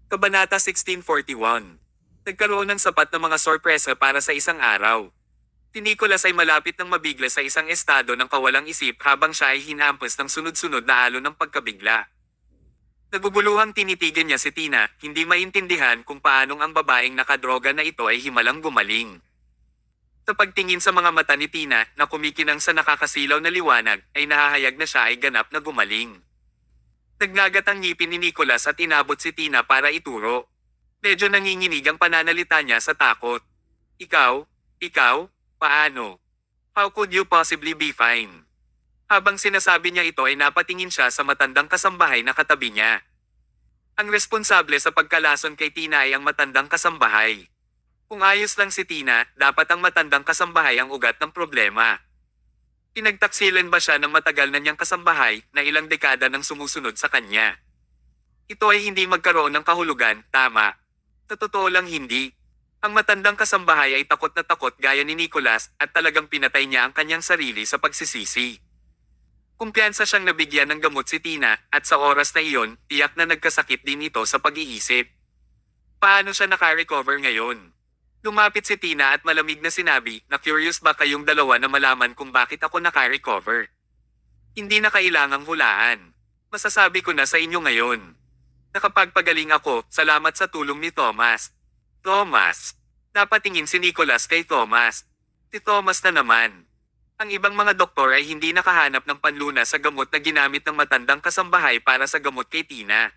Kabanata 1641. Nagkaroon ng sapat na mga sorpresa para sa isang araw. Si Nicholas ay malapit ng mabigla sa isang estado ng kawalang isip habang siya ay hinampas ng sunod-sunod na alon ng pagkabigla. Naguguluhang tinitigan niya si Tina, hindi maintindihan kung paanong ang babaeng nakadroga na ito ay himalang gumaling. Sa pagtingin sa mga mata ni Tina na kumikinang sa nakakasilaw na liwanag, ay nahahayag na siya ay ganap na gumaling. Naglagat ang ngipin ni Nicholas at inabot si Tina para ituro. Medyo nanginginig ang pananalita niya sa takot. Ikaw, paano? How could you possibly be fine? Habang sinasabi niya ito ay napatingin siya sa matandang kasambahay na katabi niya. Ang responsable sa pagkalason kay Tina ay ang matandang kasambahay. Kung ayos lang si Tina, dapat ang matandang kasambahay ang ugat ng problema. Pinagtaksilan ba siya ng matagal na niyang kasambahay na ilang dekada nang sumusunod sa kanya? Ito ay hindi magkaroon ng kahulugan, tama. Sa totoo lang hindi. Ang matandang kasambahay ay takot na takot gaya ni Nicholas at talagang pinatay niya ang kanyang sarili sa pagsisisi. Kumpiyansa siyang nabigyan ng gamot si Tina at sa oras na iyon, tiyak na nagkasakit din ito sa pag-iisip. Paano siya naka-recover ngayon? Lumapit si Tina at malamig na sinabi na curious ba kayong dalawa na malaman kung bakit ako naka-recover? Hindi na kailangang hulaan. Masasabi ko na sa inyo ngayon. Nakapagpagaling ako, salamat sa tulong ni Thomas. Thomas. Napatingin si Nicholas kay Thomas. Si Thomas na naman. Ang ibang mga doktor ay hindi nakahanap ng panlunas sa gamot na ginamit ng matandang kasambahay para sa gamot kay Tina.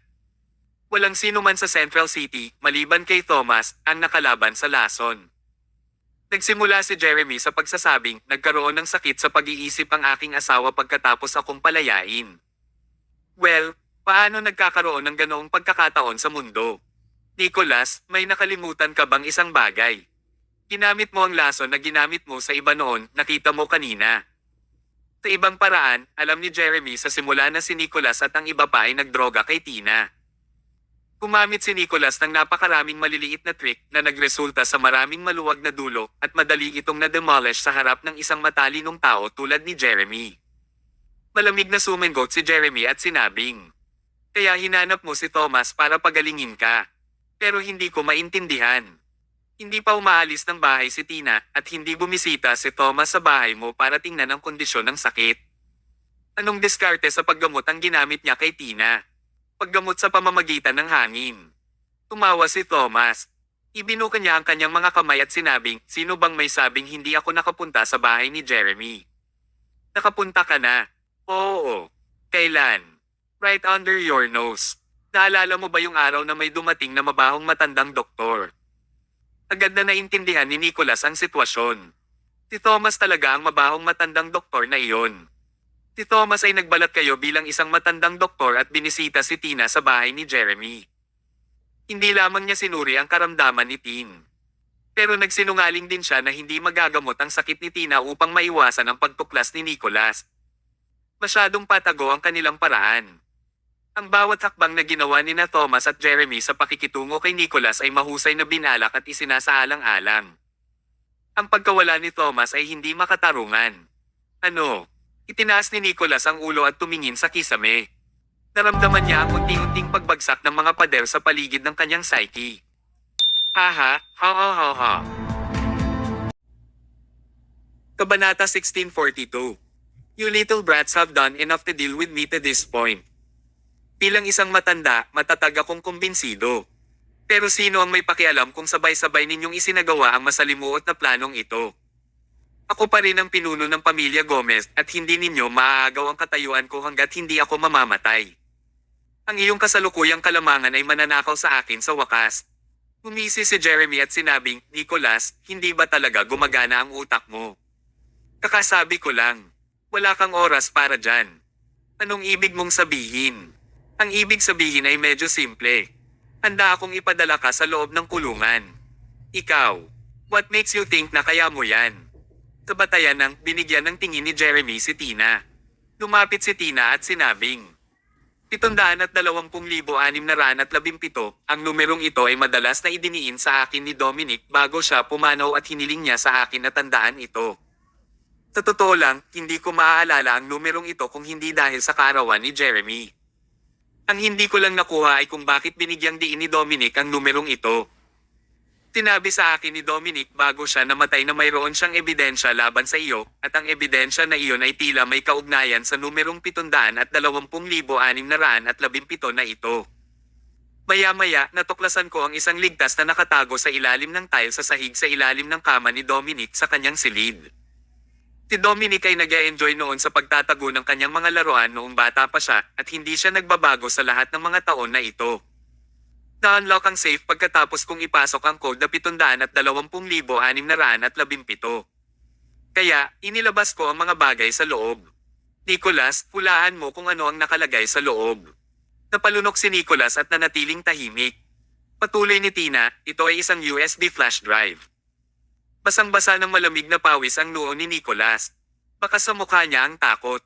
Walang sino man sa Central City, maliban kay Thomas, ang nakalaban sa lason. Nagsimula si Jeremy sa pagsasabing, nagkaroon ng sakit sa pag-iisip ang aking asawa pagkatapos akong palayain. Well, paano nagkakaroon ng ganoong pagkakataon sa mundo? Nicholas, may nakalimutan ka bang isang bagay? Ginamit mo ang lason na ginamit mo sa iba noon, nakita mo kanina. Sa ibang paraan, alam ni Jeremy sa simula na si Nicholas at ang iba pa ay nagdroga kay Tina. Gumamit si Nicholas ng napakaraming maliliit na trick na nagresulta sa maraming maluwag na dulo at madali itong na-demolish sa harap ng isang matalinong tao tulad ni Jeremy. Malamig na sumengot si Jeremy at sinabing, kaya hinanap mo si Thomas para pagalingin ka. Pero hindi ko maintindihan. Hindi pa umaalis ng bahay si Tina at hindi bumisita si Thomas sa bahay mo para tingnan ang kondisyon ng sakit. Anong diskarte sa paggamot ang ginamit niya kay Tina? Paggamot sa pamamagitan ng hangin. Tumawa si Thomas. Ibinuka niya ang kanyang mga kamay at sinabing, sino bang may sabing hindi ako nakapunta sa bahay ni Jeremy? Nakapunta ka na? Oo. Kailan? Right under your nose. Naalala mo ba yung araw na may dumating na mabahong matandang doktor? Agad na naintindihan ni Nicholas ang sitwasyon. Si Thomas talaga ang mabahong matandang doktor na iyon. Si Thomas ay nagbalat kayo bilang isang matandang doktor at binisita si Tina sa bahay ni Jeremy. Hindi lamang niya sinuri ang karamdaman ni Tin. Pero nagsinungaling din siya na hindi magagamot ang sakit ni Tina upang maiwasan ang pagtuklas ni Nicholas. Masyadong patago ang kanilang paraan. Ang bawat hakbang na ginawa ni na Thomas at Jeremy sa pakikitungo kay Nicholas ay mahusay na binalak at isinasaalang-alang. Ang pagkawala ni Thomas ay hindi makatarungan. Itinaas ni Nicholas ang ulo at tumingin sa kisame. Naramdaman niya ang unti-unting pagbagsak ng mga pader sa paligid ng kanyang psyche. Ha. Kabanata 1642. You little brats have done enough to deal with me to this point. Bilang isang matanda, matatag akong kumbinsido. Pero sino ang may pakialam kung sabay-sabay ninyong isinagawa ang masalimuot na planong ito? Ako pa rin ang pinuno ng pamilya Gomez at hindi ninyo maaagaw ang katayuan ko hanggat hindi ako mamamatay. Ang iyong kasalukuyang kalamangan ay mananakaw sa akin sa wakas. Umisi si Jeremy at sinabing, Nicholas, hindi ba talaga gumagana ang utak mo? Kakasabi ko lang, wala kang oras para dyan. Anong ibig mong sabihin? Ang ibig sabihin ay medyo simple. Handa akong ipadala ka sa loob ng kulungan. Ikaw, what makes you think na kaya mo yan? Sa batayan ng binigyan ng tingin ni Jeremy si Tina. Lumapit si Tina at sinabing, 720,617, ang numerong ito ay madalas na idiniin sa akin ni Dominic bago siya pumanaw at hiniling niya sa akin na tandaan ito. Sa totoo lang, hindi ko maaalala ang numerong ito kung hindi dahil sa kaarawan ni Jeremy. Ang hindi ko lang nakuha ay kung bakit binigyang diin ni Dominic ang numerong ito. Tinabi sa akin ni Dominic bago siya namatay na mayroon siyang ebidensya laban sa iyo, at ang ebidensya na iyon ay tila may kaugnayan sa numerong 720,617 na ito. Maya-maya, natuklasan ko ang isang ligtas na nakatago sa ilalim ng tile sa sahig sa ilalim ng kama ni Dominic sa kanyang silid. Si Dominic ay nag-e-enjoy noon sa pagtatago ng kanyang mga laruan noong bata pa siya at hindi siya nagbabago sa lahat ng mga taon na ito. Na-unlock ang safe pagkatapos kong ipasok ang code na 720,617. Kaya, inilabas ko ang mga bagay sa loob. Nicholas, hulaan mo kung ano ang nakalagay sa loob. Napalunok si Nicholas at nanatiling tahimik. Patuloy ni Tina, ito ay isang USB flash drive. Basang-basa ng malamig na pawis ang noo ni Nicholas. Baka sa mukha niya ang takot.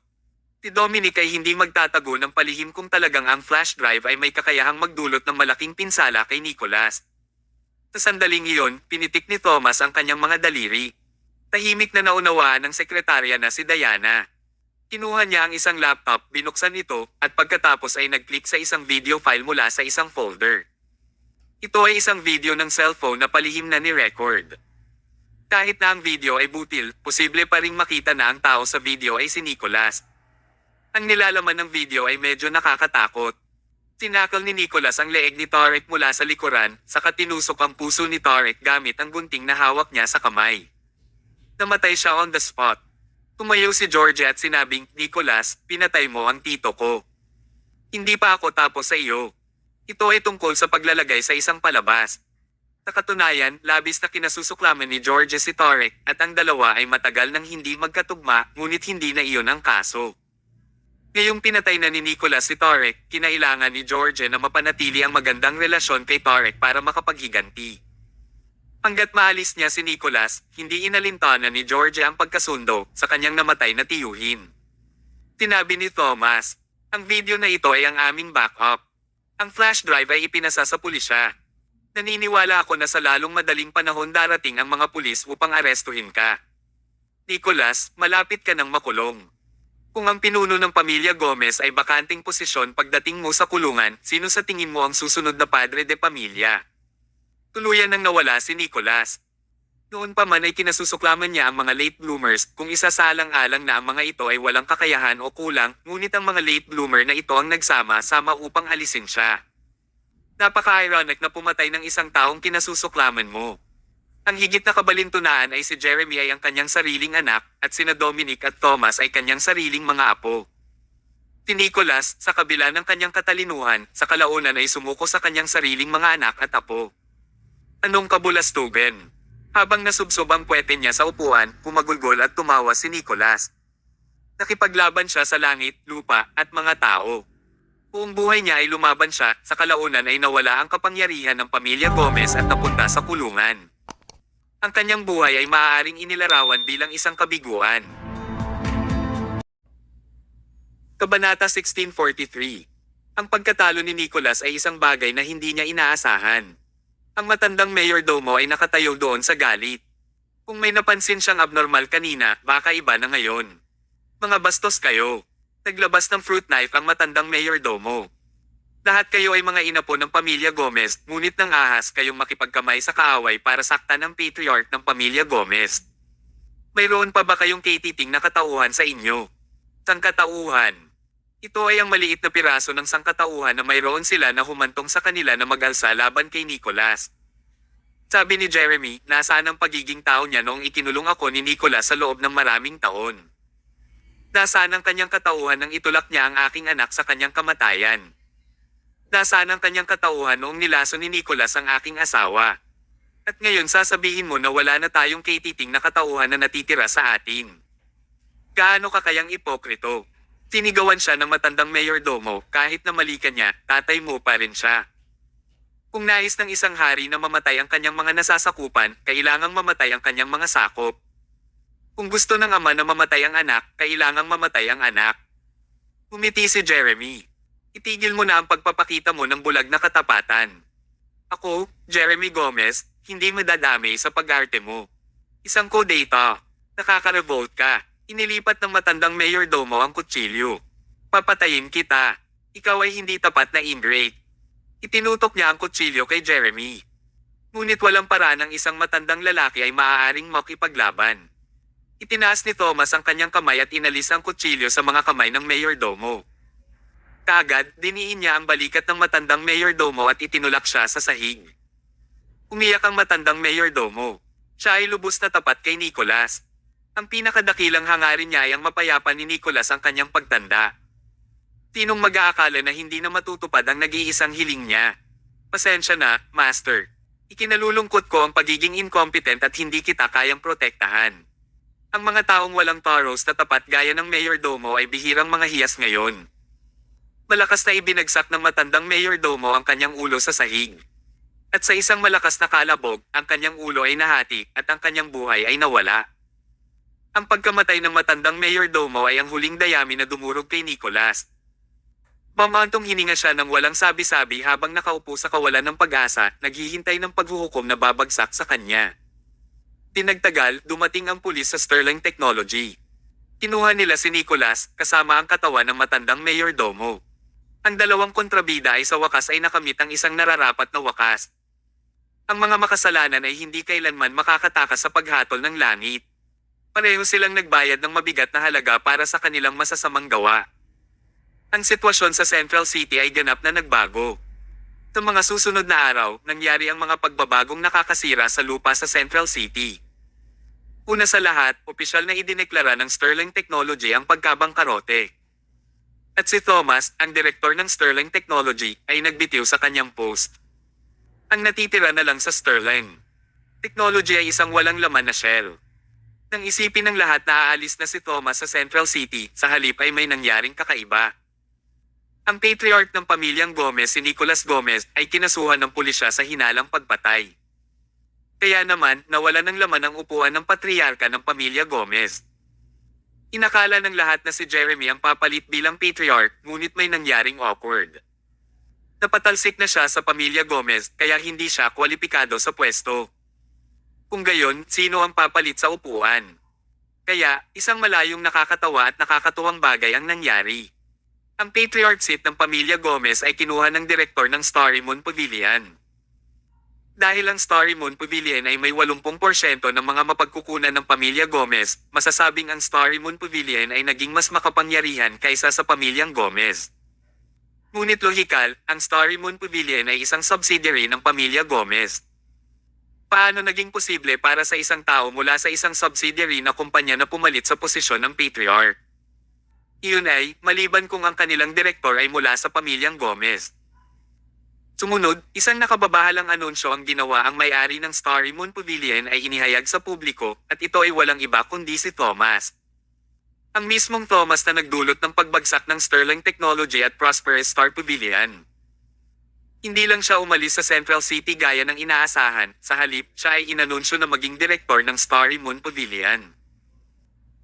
Si Dominic ay hindi magtatago ng palihim kung talagang ang flash drive ay may kakayahang magdulot ng malaking pinsala kay Nicholas. Sa sandaling iyon, pinitik ni Thomas ang kanyang mga daliri. Tahimik na naunawaan ng sekretarya na si Diana. Kinuha niya ang isang laptop, binuksan ito, at pagkatapos ay nag-click sa isang video file mula sa isang folder. Ito ay isang video ng cellphone na palihim na ni-record. Kahit na ang video ay butil, posible pa ring makita na ang tao sa video ay si Nicholas. Ang nilalaman ng video ay medyo nakakatakot. Tinakal ni Nicholas ang leeg ni Tarek mula sa likuran, saka tinusok ang puso ni Tarek gamit ang gunting na hawak niya sa kamay. Namatay siya on the spot. Tumayo si George at sinabing, Nicholas, pinatay mo ang tito ko. Hindi pa ako tapos sa iyo. Ito ay tungkol sa paglalagay sa isang palabas. Sa katunayan, labis na kinasusuklaman ni George si Tarek at ang dalawa ay matagal nang hindi magkatugma, ngunit hindi na iyon ang kaso. Ngayong pinatay na ni Nicholas si Tarek, kinailangan ni George na mapanatili ang magandang relasyon kay Tarek para makapaghiganti. Hanggat maalis niya si Nicholas, hindi inalintana ni George ang pagkasundo sa kanyang namatay na tiyuhin. Tinabi ni Thomas, ang video na ito ay ang aming backup. Ang flash drive ay ipinasa sa pulisya. Naniniwala ako na sa lalong madaling panahon darating ang mga pulis upang arestuhin ka. Nicholas, malapit ka ng makulong. Kung ang pinuno ng pamilya Gomez ay bakanting posisyon pagdating mo sa kulungan, sino sa tingin mo ang susunod na padre de pamilya? Tuluyan nang nawala si Nicholas. Noon pa man ay kinasusuklaman niya ang mga late bloomers, kung isasalang-alang na ang mga ito ay walang kakayahan o kulang, ngunit ang mga late bloomer na ito ang nagsama-sama upang alisin siya. Napaka-ironic na pumatay ng isang taong kinasusuklaman mo. Ang higit na kabalintunaan ay si Jeremy ay ang kanyang sariling anak, at sina Dominic at Thomas ay kanyang sariling mga apo. Si Nicholas, sa kabila ng kanyang katalinuhan, sa kalaunan ay sumuko sa kanyang sariling mga anak at apo. Anong kabulastugan? Habang nasubsob ang puwete niya sa upuan, kumagulgol at tumawa si Nicholas. Nakipaglaban siya sa langit, lupa, at mga tao. Buong buhay niya ay lumaban siya, sa kalaunan ay nawala ang kapangyarihan ng pamilya Gomez at napunta sa kulungan. Ang kanyang buhay ay maaaring inilarawan bilang isang kabiguan. Kabanata 1643. Ang pagkatalo ni Nicholas ay isang bagay na hindi niya inaasahan. Ang matandang mayordomo ay nakatayo doon sa galit. Kung may napansin siyang abnormal kanina, baka iba na ngayon. Mga bastos kayo. Naglabas ng fruit knife ang matandang mayordomo. Lahat kayo ay mga inapo ng pamilya Gomez, ngunit nang ahas kayong makipagkamay sa kaaway para saktan ng patriarch ng pamilya Gomez. Mayroon pa ba kayong katiting na katauhan sa inyo? Sangkatauhan. Ito ay ang maliit na piraso ng sangkatauhan na mayroon sila na humantong sa kanila na mag-alsa laban kay Nicholas. Sabi ni Jeremy, nasaan ang pagiging tao niya noong ikinulong ako ni Nicholas sa loob ng maraming taon? Nasaan ang kanyang katauhan nang itulak niya ang aking anak sa kanyang kamatayan? Nasaan ang kanyang katauhan noong nilaso ni Nicholas ang aking asawa? At ngayon sasabihin mo na wala na tayong katiting na katauhan na natitira sa atin. Gaano ka kayang ipokrito? Sinigawan siya ng matandang mayordomo, kahit na mali ka niya, tatay mo pa rin siya. Kung nais ng isang hari na mamatay ang kanyang mga nasasakupan, kailangang mamatay ang kanyang mga sakop. Kung gusto ng ama na mamatay ang anak, kailangang mamatay ang anak. Umiti si Jeremy. Itigil mo na ang pagpapakita mo ng bulag na katapatan. Ako, Jeremy Gomez, hindi madadamay sa pag-arte mo. Isang kodata. Nakaka-revolt ka. Inilipat ng matandang mayordomo ang kutsilyo. Papatayin kita. Ikaw ay hindi tapat na ingrate. Itinutok niya ang kutsilyo kay Jeremy. Ngunit walang paraan ng isang matandang lalaki ay maaaring makipaglaban. Itinaas ni Thomas ang kanyang kamay at inalis ang kutsilyo sa mga kamay ng mayordomo. Kaagad, diniin niya ang balikat ng matandang mayordomo at itinulak siya sa sahig. Umiyak ang matandang mayordomo. Siya ay lubos na tapat kay Nicholas. Ang pinakadakilang hangarin niya ay ang mapayapa ni Nicholas ang kanyang pagtanda. Tinong mag-aakala na hindi na matutupad ang nag-iisang hiling niya. Pasensya na, Master. Ikinalulungkot ko ang pagiging incompetent at hindi kita kayang protektahan. Ang mga taong walang taros na tapat gaya ng mayordomo ay bihirang mga hiyas ngayon. Malakas na ibinagsak ng matandang mayordomo ang kanyang ulo sa sahig. At sa isang malakas na kalabog, ang kanyang ulo ay nahati at ang kanyang buhay ay nawala. Ang pagkamatay ng matandang mayordomo ay ang huling dayami na dumurog kay Nicholas. Mamantong hininga siya ng walang sabi-sabi habang nakaupo sa kawalan ng pag-asa, naghihintay ng paghuhukom na babagsak sa kanya. Tinagtagal, dumating ang pulis sa Sterling Technology. Kinuha nila si Nicholas, kasama ang katawan ng matandang mayordomo. Ang dalawang kontrabida ay sa wakas ay nakamit ang isang nararapat na wakas. Ang mga makasalanan ay hindi kailanman makakatakas sa paghatol ng langit. Pareho silang nagbayad ng mabigat na halaga para sa kanilang masasamang gawa. Ang sitwasyon sa Central City ay ganap na nagbago. Sa mga susunod na araw, nangyari ang mga pagbabagong nakakasira sa lupa sa Central City. Una sa lahat, opisyal na idineklara ng Sterling Technology ang pagkabangkarote. At si Thomas, ang direktor ng Sterling Technology, ay nagbitiw sa kanyang post. Ang natitira na lang sa Sterling Technology ay isang walang laman na shell. Nang isipin ng lahat na aalis na si Thomas sa Central City, sa halip ay may nangyaring kakaiba. Ang patriarch ng pamilyang Gomez, si Nicholas Gomez, ay kinasuhan ng pulisya sa hinalang pagpatay. Kaya naman, nawala ng laman ang upuan ng patriarka ng pamilya Gomez. Inakala ng lahat na si Jeremy ang papalit bilang patriarch, ngunit may nangyaring awkward. Napatalsik na siya sa pamilya Gomez, kaya hindi siya kwalipikado sa pwesto. Kung gayon, sino ang papalit sa upuan? Kaya, isang malayong nakakatawa at nakakatuwang bagay ang nangyari. Ang patriarch seat ng pamilya Gomez ay kinuha ng direktor ng Starry Moon Pavilion. Dahil ang Starry Moon Pavilion ay may 80% ng mga mapagkukunan ng pamilya Gomez, masasabing ang Starry Moon Pavilion ay naging mas makapangyarihan kaysa sa pamilyang Gomez. Ngunit lohikal, ang Starry Moon Pavilion ay isang subsidiary ng pamilya Gomez. Paano naging posible para sa isang tao mula sa isang subsidiary na kumpanya na pumalit sa posisyon ng patriarch? Iyon ay, maliban kung ang kanilang direktor ay mula sa pamilyang Gomez. Sumunod, isang nakababahalang anunsyo ang ginawa ang may-ari ng Starry Moon Pavilion ay inihayag sa publiko, at ito ay walang iba kundi si Thomas. Ang mismong Thomas na nagdulot ng pagbagsak ng Sterling Technology at Prosperous Star Pavilion. Hindi lang siya umalis sa Central City gaya ng inaasahan, sa halip, siya ay inanunsyo na maging direktor ng Starry Moon Pavilion.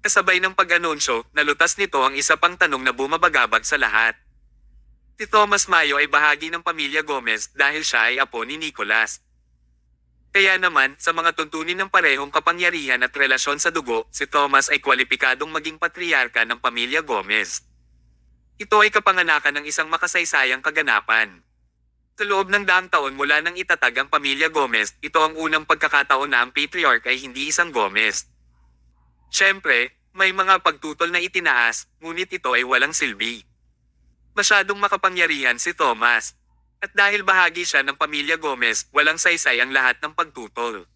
Kasabay ng pag-anunsyo, nalutas nito ang isa pang tanong na bumabagabag sa lahat. Si Thomas Mayo ay bahagi ng pamilya Gomez dahil siya ay apo ni Nicholas. Kaya naman, sa mga tuntunin ng parehong kapangyarihan at relasyon sa dugo, si Thomas ay kwalipikadong maging patriarka ng pamilya Gomez. Ito ay kapanganakan ng isang makasaysayang kaganapan. Sa loob ng daang taon mula nang itatag ang pamilya Gomez, ito ang unang pagkakataon na ang patriarch ay hindi isang Gomez. Siyempre, may mga pagtutol na itinaas, ngunit ito ay walang silbi. Masyadong makapangyarihan si Thomas. At dahil bahagi siya ng pamilya Gomez, walang saysay ang lahat ng pagtutol.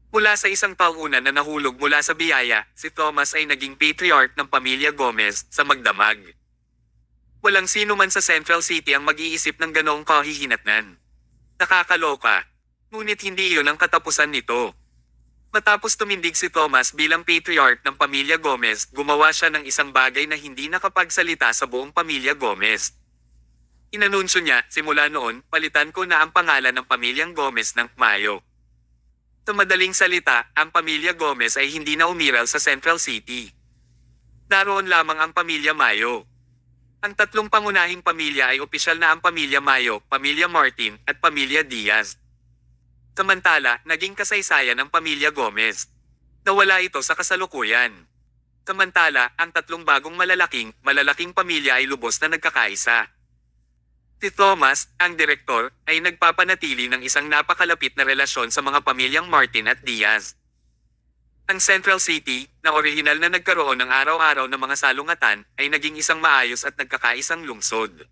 Mula sa isang tauna na nahulog mula sa biyaya, si Thomas ay naging patriarch ng pamilya Gomez sa magdamag. Walang sino man sa Central City ang mag-iisip ng ganoong kahihinatnan. Nakakaloka. Ngunit hindi iyon ang katapusan nito. Matapos tumindig si Thomas bilang patriarch ng pamilya Gomez, gumawa siya ng isang bagay na hindi nakapagsalita sa buong pamilya Gomez. Inanunsyo niya, simula noon, palitan ko na ang pangalan ng pamilyang Gomez ng Mayo. Sa madaling salita, ang pamilya Gomez ay hindi na umiral sa Central City. Naroon lamang ang pamilya Mayo. Ang tatlong pangunahing pamilya ay opisyal na ang pamilya Mayo, pamilya Martin, at pamilya Diaz. Samantala, naging kasaysayan ng pamilya Gomez. Nawala ito sa kasalukuyan. Samantala, ang tatlong bagong malalaking pamilya ay lubos na nagkakaisa. Si Thomas, ang direktor, ay nagpapanatili ng isang napakalapit na relasyon sa mga pamilyang Martin at Diaz. Ang Central City, na orihinal na nagkaroon ng araw-araw na mga salungatan, ay naging isang maayos at nagkakaisang lungsod.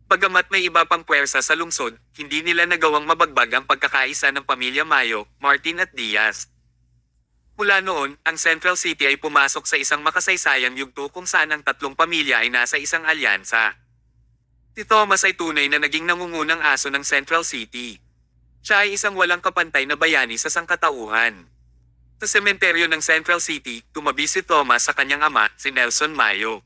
Bagamat may iba pang puwersa sa lungsod, hindi nila nagawang mabagbag ang pagkakaisa ng pamilya Mayo, Martin at Diaz. Mula noon, ang Central City ay pumasok sa isang makasaysayang yugto kung saan ang tatlong pamilya ay nasa isang alyansa. Si Thomas ay tunay na naging nangungunang aso ng Central City. Siya ay isang walang kapantay na bayani sa sangkatauhan. Sa sementeryo ng Central City, tumabi si Thomas sa kanyang ama, si Nelson Mayo.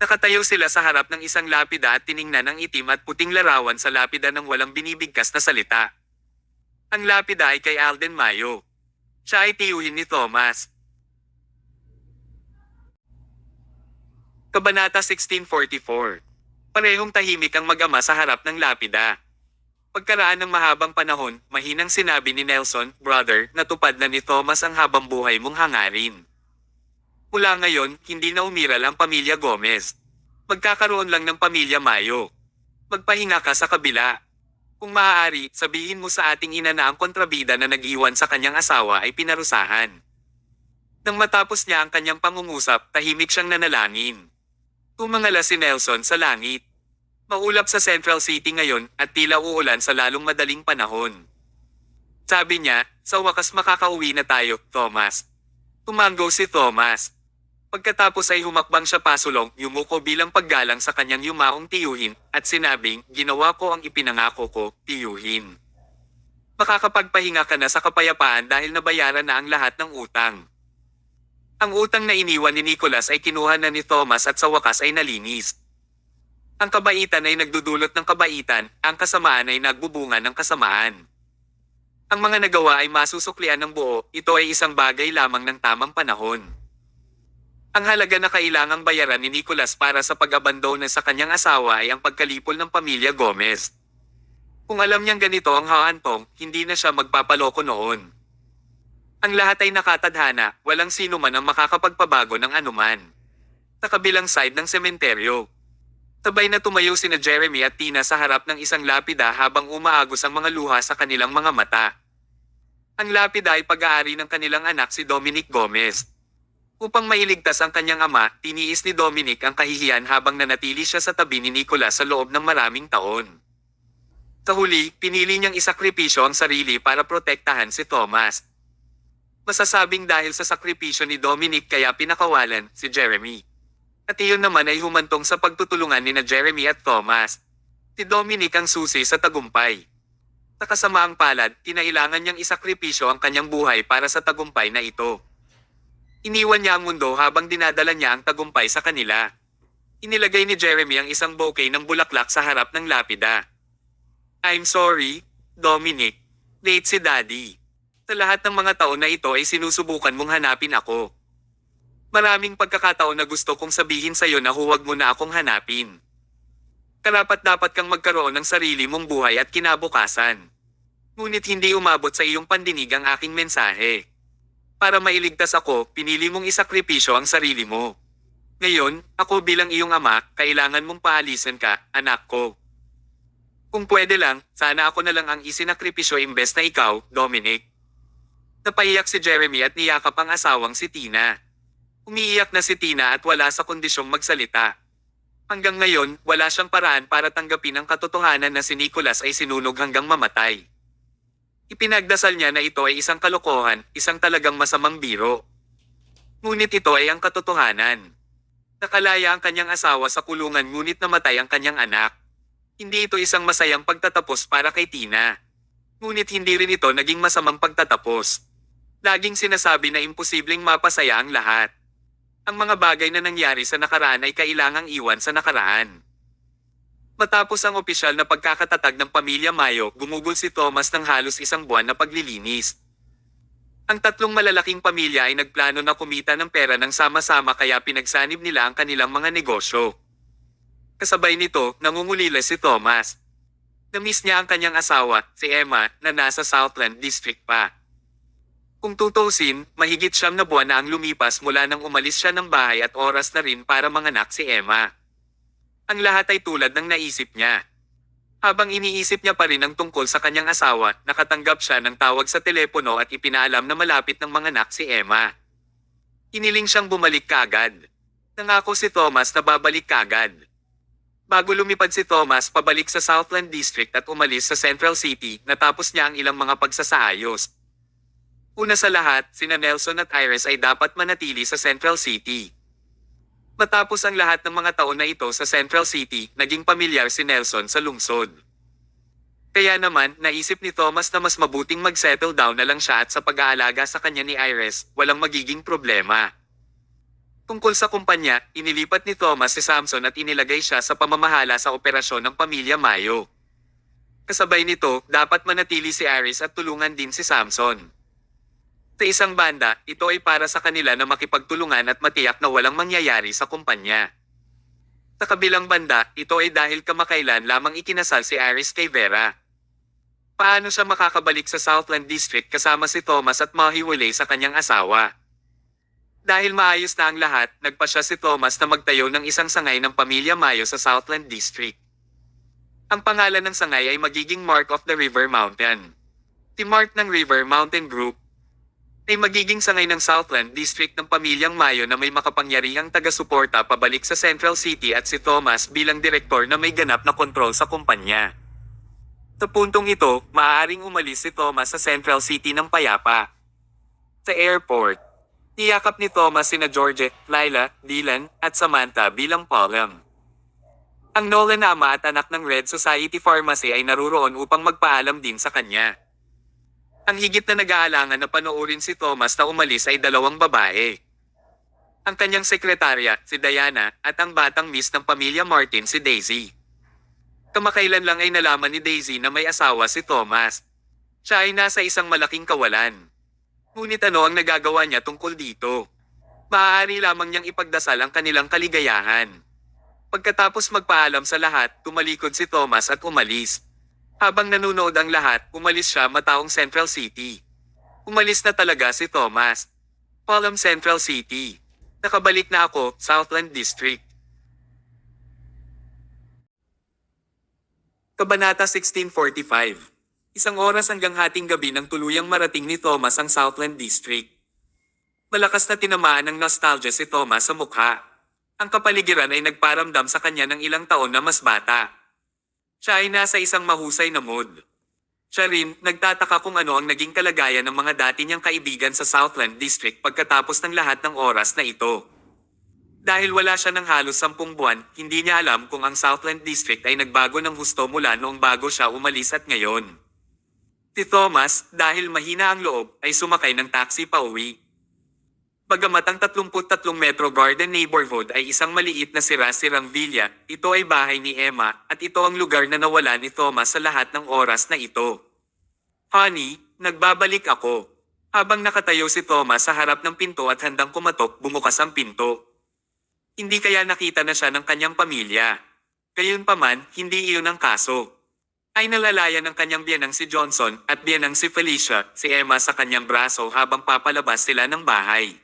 Nakatayo sila sa harap ng isang lapida at tiningnan ang itim at puting larawan sa lapida ng walang binibigkas na salita. Ang lapida ay kay Alden Mayo. Siya ay tiyuhin ni Thomas. Kabanata 1644. Parehong tahimik ang mag-ama sa harap ng lapida. Pagkaraan ng mahabang panahon, mahinang sinabi ni Nelson, "Brother, natupad na ni Thomas ang habang buhay mong hangarin. Mula ngayon, hindi na umiral ang pamilya Gomez. Magkakaroon lang ng pamilya Mayo. Magpahinga ka sa kabila. Kung maaari, sabihin mo sa ating ina na ang kontrabida na nag-iwan sa kanyang asawa ay pinarusahan." Nang matapos niya ang kanyang pangungusap, tahimik siyang nanalangin. Tumangala si Nelson sa langit. Maulap sa Central City ngayon at tila uulan sa lalong madaling panahon. Sabi niya, "Sa wakas makakauwi na tayo, Thomas." Tumango si Thomas. Pagkatapos ay humakbang siya pasulong, yumuko bilang paggalang sa kanyang yumaong tiyuhin, at sinabing, "Ginawa ko ang ipinangako ko, tiyuhin. Makakapagpahinga ka na sa kapayapaan dahil nabayaran na ang lahat ng utang." Ang utang na iniwan ni Nicholas ay kinuha na ni Thomas at sa wakas ay nalinis. Ang kabaitan ay nagdudulot ng kabaitan, ang kasamaan ay nagbubunga ng kasamaan. Ang mga nagawa ay masusuklian ng buo, ito ay isang bagay lamang ng tamang panahon. Ang halaga na kailangang bayaran ni Nicholas para sa pag-abandona sa kanyang asawa ay ang pagkalipol ng pamilya Gomez. Kung alam niyang ganito ang haantong, hindi na siya magpapaloko noon. Ang lahat ay nakatadhana, walang sino man ang makakapagpabago ng anuman. Sa kabilang side ng sementeryo, sabay na tumayo sina Jeremy at Tina sa harap ng isang lapida habang umaagos ang mga luha sa kanilang mga mata. Ang lapida ay pag-aari ng kanilang anak si Dominic Gomez. Upang mailigtas ang kanyang ama, tiniis ni Dominic ang kahihiyan habang nanatili siya sa tabi ni Nicholas sa loob ng maraming taon. Sa huli, pinili niyang isakripisyo ang sarili para protektahan si Thomas. Masasabing dahil sa sakripisyo ni Dominic kaya pinakawalan si Jeremy. At iyon naman ay humantong sa pagtutulungan ni na Jeremy at Thomas. Si Dominic ang susi sa tagumpay. Sa kasamaang palad, kinailangan niyang isakripisyo ang kanyang buhay para sa tagumpay na ito. Iniwan niya ang mundo habang dinadala niya ang tagumpay sa kanila. Inilagay ni Jeremy ang isang bouquet ng bulaklak sa harap ng lapida. "I'm sorry, Dominic. Late si Daddy. Sa lahat ng mga taon na ito ay sinusubukan mong hanapin ako. Maraming pagkakataon na gusto kong sabihin sa'yo na huwag mo na akong hanapin. Karapat-dapat kang magkaroon ng sarili mong buhay at kinabukasan. Ngunit hindi umabot sa iyong pandinig ang aking mensahe. Para mailigtas ako, pinili mong isakripisyo ang sarili mo. Ngayon, ako bilang iyong ama, kailangan mong paalisin ka, anak ko. Kung pwede lang, sana ako na lang ang isinakripisyo imbes na ikaw, Dominic." Napaiyak si Jeremy at niyakap ang asawang si Tina. Umiiyak na si Tina at wala sa kondisyong magsalita. Hanggang ngayon, wala siyang paraan para tanggapin ang katotohanan na si Nicholas ay sinunog hanggang mamatay. Ipinagdasal niya na ito ay isang kalokohan, isang talagang masamang biro. Ngunit ito ay ang katotohanan. Nakalaya ang kanyang asawa sa kulungan ngunit namatay ang kanyang anak. Hindi ito isang masayang pagtatapos para kay Tina. Ngunit hindi rin ito naging masamang pagtatapos. Laging sinasabi na imposibleng mapasaya ang lahat. Ang mga bagay na nangyari sa nakaraan ay kailangang iwan sa nakaraan. Matapos ang opisyal na pagkakatatag ng pamilya Mayo, gumugol si Thomas ng halos isang buwan na paglilinis. Ang tatlong malalaking pamilya ay nagplano na kumita ng pera ng sama-sama kaya pinagsanib nila ang kanilang mga negosyo. Kasabay nito, nangungulila si Thomas. Namiss niya ang kanyang asawa, si Emma, na nasa Southland District pa. Kung tutusin, mahigit 9 na buwan na ang lumipas mula nang umalis siya ng bahay at oras na rin para manganak si Emma. Ang lahat ay tulad ng naisip niya. Habang iniisip niya pa rin ang tungkol sa kanyang asawa, nakatanggap siya ng tawag sa telepono at ipinaalam na malapit ng manganak si Emma. Hiniling siyang bumalik kaagad. Nangako si Thomas na babalik kaagad. Bago lumipad si Thomas pabalik sa Southland District at umalis sa Central City, natapos niya ang ilang mga pagsasaayos. Una sa lahat, sina Nelson at Iris ay dapat manatili sa Central City. Matapos ang lahat ng mga taon na ito sa Central City, naging pamilyar si Nelson sa lungsod. Kaya naman, naisip ni Thomas na mas mabuting mag-settle down na lang siya at sa pag-aalaga sa kanya ni Iris, walang magiging problema. Tungkol sa kumpanya, inilipat ni Thomas si Samson at inilagay siya sa pamamahala sa operasyon ng pamilya Mayo. Kasabay nito, dapat manatili si Iris at tulungan din si Samson. Sa isang banda, ito ay para sa kanila na makipagtulungan at matiyak na walang mangyayari sa kumpanya. Sa kabilang banda, ito ay dahil kamakailan lamang ikinasal si Iris kay Vera. Paano siya makakabalik sa Southland District kasama si Thomas at mahiwalay sa kanyang asawa? Dahil maayos na ang lahat, nagpasya si Thomas na magtayo ng isang sangay ng pamilya Mayo sa Southland District. Ang pangalan ng sangay ay magiging Mark of the River Mountain. Si Mark ng River Mountain Group ay magiging sangay ng Southland District ng pamilyang Mayo na may makapangyarihang taga-suporta pabalik sa Central City at si Thomas bilang direktor na may ganap na kontrol sa kumpanya. Sa puntong ito, maaaring umalis si Thomas sa Central City ng payapa. Sa airport, niyakap ni Thomas sina George, Lila, Dylan, at Samantha bilang Paulem. Ang Nolan na ama at anak ng Red Society Pharmacy ay naruroon upang magpaalam din sa kanya. Ang higit na nag-aalangan na panoorin si Thomas na umalis ay dalawang babae. Ang kanyang sekretarya, si Diana, at ang batang miss ng pamilya Martin, si Daisy. Kamakailan lang ay nalaman ni Daisy na may asawa si Thomas. Siya ay nasa isang malaking kawalan. Ngunit ano ang nagagawa niya tungkol dito? Maaari lamang niyang ipagdasal ang kanilang kaligayahan. Pagkatapos magpaalam sa lahat, tumalikod si Thomas at umalis. Habang nanunood ang lahat, umalis siya mataong Central City. Umalis na talaga si Thomas. Palam Central City. Nakabalik na ako, Southland District. Kabanata 1645. Isang oras hanggang hating gabi nang tuluyang marating ni Thomas ang Southland District. Malakas na tinamaan ng nostalgia si Thomas sa mukha. Ang kapaligiran ay nagparamdam sa kanya ng ilang taon na mas bata. Siya ay nasa isang mahusay na mood. Siya rin, nagtataka kung ano ang naging kalagayan ng mga dati niyang kaibigan sa Southland District pagkatapos ng lahat ng oras na ito. Dahil wala siya ng halos 10 buwan, hindi niya alam kung ang Southland District ay nagbago ng husto mula noong bago siya umalis at ngayon. Si Thomas, dahil mahina ang loob, ay sumakay ng taxi pa uwi. Bagamat ang 33 Metro Garden neighborhood ay isang maliit na sira-sirang villa, ito ay bahay ni Emma at ito ang lugar na nawala ni Thomas sa lahat ng oras na ito. Honey, nagbabalik ako. Habang nakatayo si Thomas sa harap ng pinto at handang kumatok, bumukas ang pinto. Hindi kaya nakita na siya ng kanyang pamilya. Gayunpaman, hindi iyon ang kaso. Ay nalalaya ng kanyang biyanang si Johnson at biyanang si Felicia, si Emma sa kanyang braso habang papalabas sila ng bahay.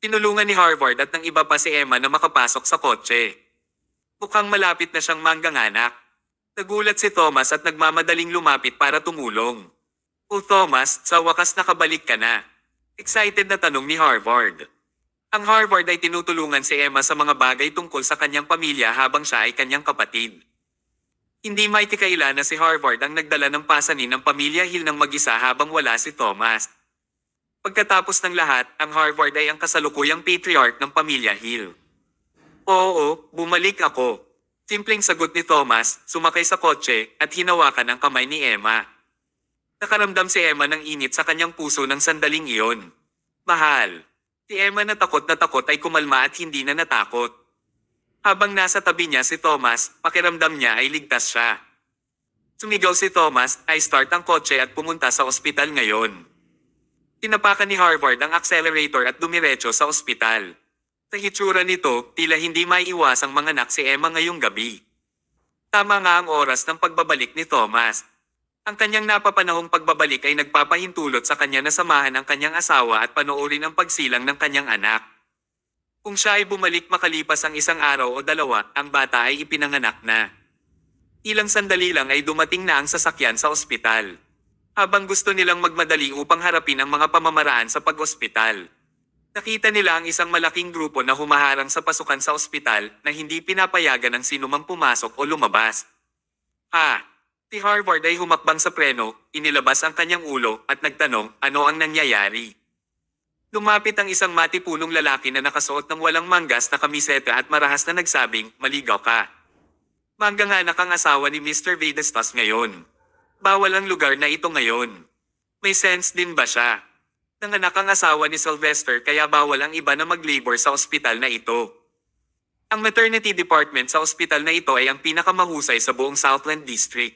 Tinulungan ni Harvard at ng iba pa si Emma na makapasok sa kotse. Mukhang malapit na siyang mangganganak. Nagulat si Thomas at nagmamadaling lumapit para tumulong. "Oh Thomas, sa wakas nakabalik ka na." Excited na tanong ni Harvard. Ang Harvard ay tinutulungan si Emma sa mga bagay tungkol sa kanyang pamilya habang siya ay kanyang kapatid. Hindi maitikaila na si Harvard ang nagdala ng pasanin ng pamilya Hill ng mag-isa habang wala si Thomas. Pagkatapos ng lahat, ang Harvard ay ang kasalukuyang patriarch ng pamilya Hill. "Oo, bumalik ako." Simpleng sagot ni Thomas, sumakay sa kotse, at hinawakan ang kamay ni Emma. Nakaramdam si Emma ng init sa kanyang puso ng sandaling iyon. "Mahal." Si Emma na takot ay kumalma at hindi na natakot. Habang nasa tabi niya si Thomas, pakiramdam niya ay ligtas siya. Sumigaw si Thomas, ay start ang kotse at pumunta sa ospital ngayon. Tinapakan ni Harvard ang accelerator at dumiretso sa ospital. Sa hitsura nito, tila hindi maiiwasang manganak si Emma ngayong gabi. Tama nga ang oras ng pagbabalik ni Thomas. Ang kanyang napapanahong pagbabalik ay nagpapahintulot sa kanya na samahan ang kanyang asawa at panoorin ang pagsilang ng kanyang anak. Kung siya ay bumalik makalipas ang isang araw o dalawa, ang bata ay ipinanganak na. Ilang sandali lang ay dumating na ang sasakyan sa ospital. Habang gusto nilang magmadali upang harapin ang mga pamamaraan sa pag-ospital. Nakita nila ang isang malaking grupo na humaharang sa pasukan sa ospital na hindi pinapayagan ng sinumang pumasok o lumabas. Si Harvard ay humakbang sa preno, inilabas ang kanyang ulo at nagtanong ano ang nangyayari. Lumapit ang isang matipulong lalaki na nakasuot ng walang manggas na kamiseta at marahas na nagsabing, maligaw ka. Mangganganak ang asawa ni Mr. Vedastas ngayon. Bawal ang lugar na ito ngayon. May sense din ba siya? Nanganak ang asawa ni Sylvester kaya bawal ang iba na mag-labor sa ospital na ito. Ang maternity department sa ospital na ito ay ang pinakamahusay sa buong Southland District.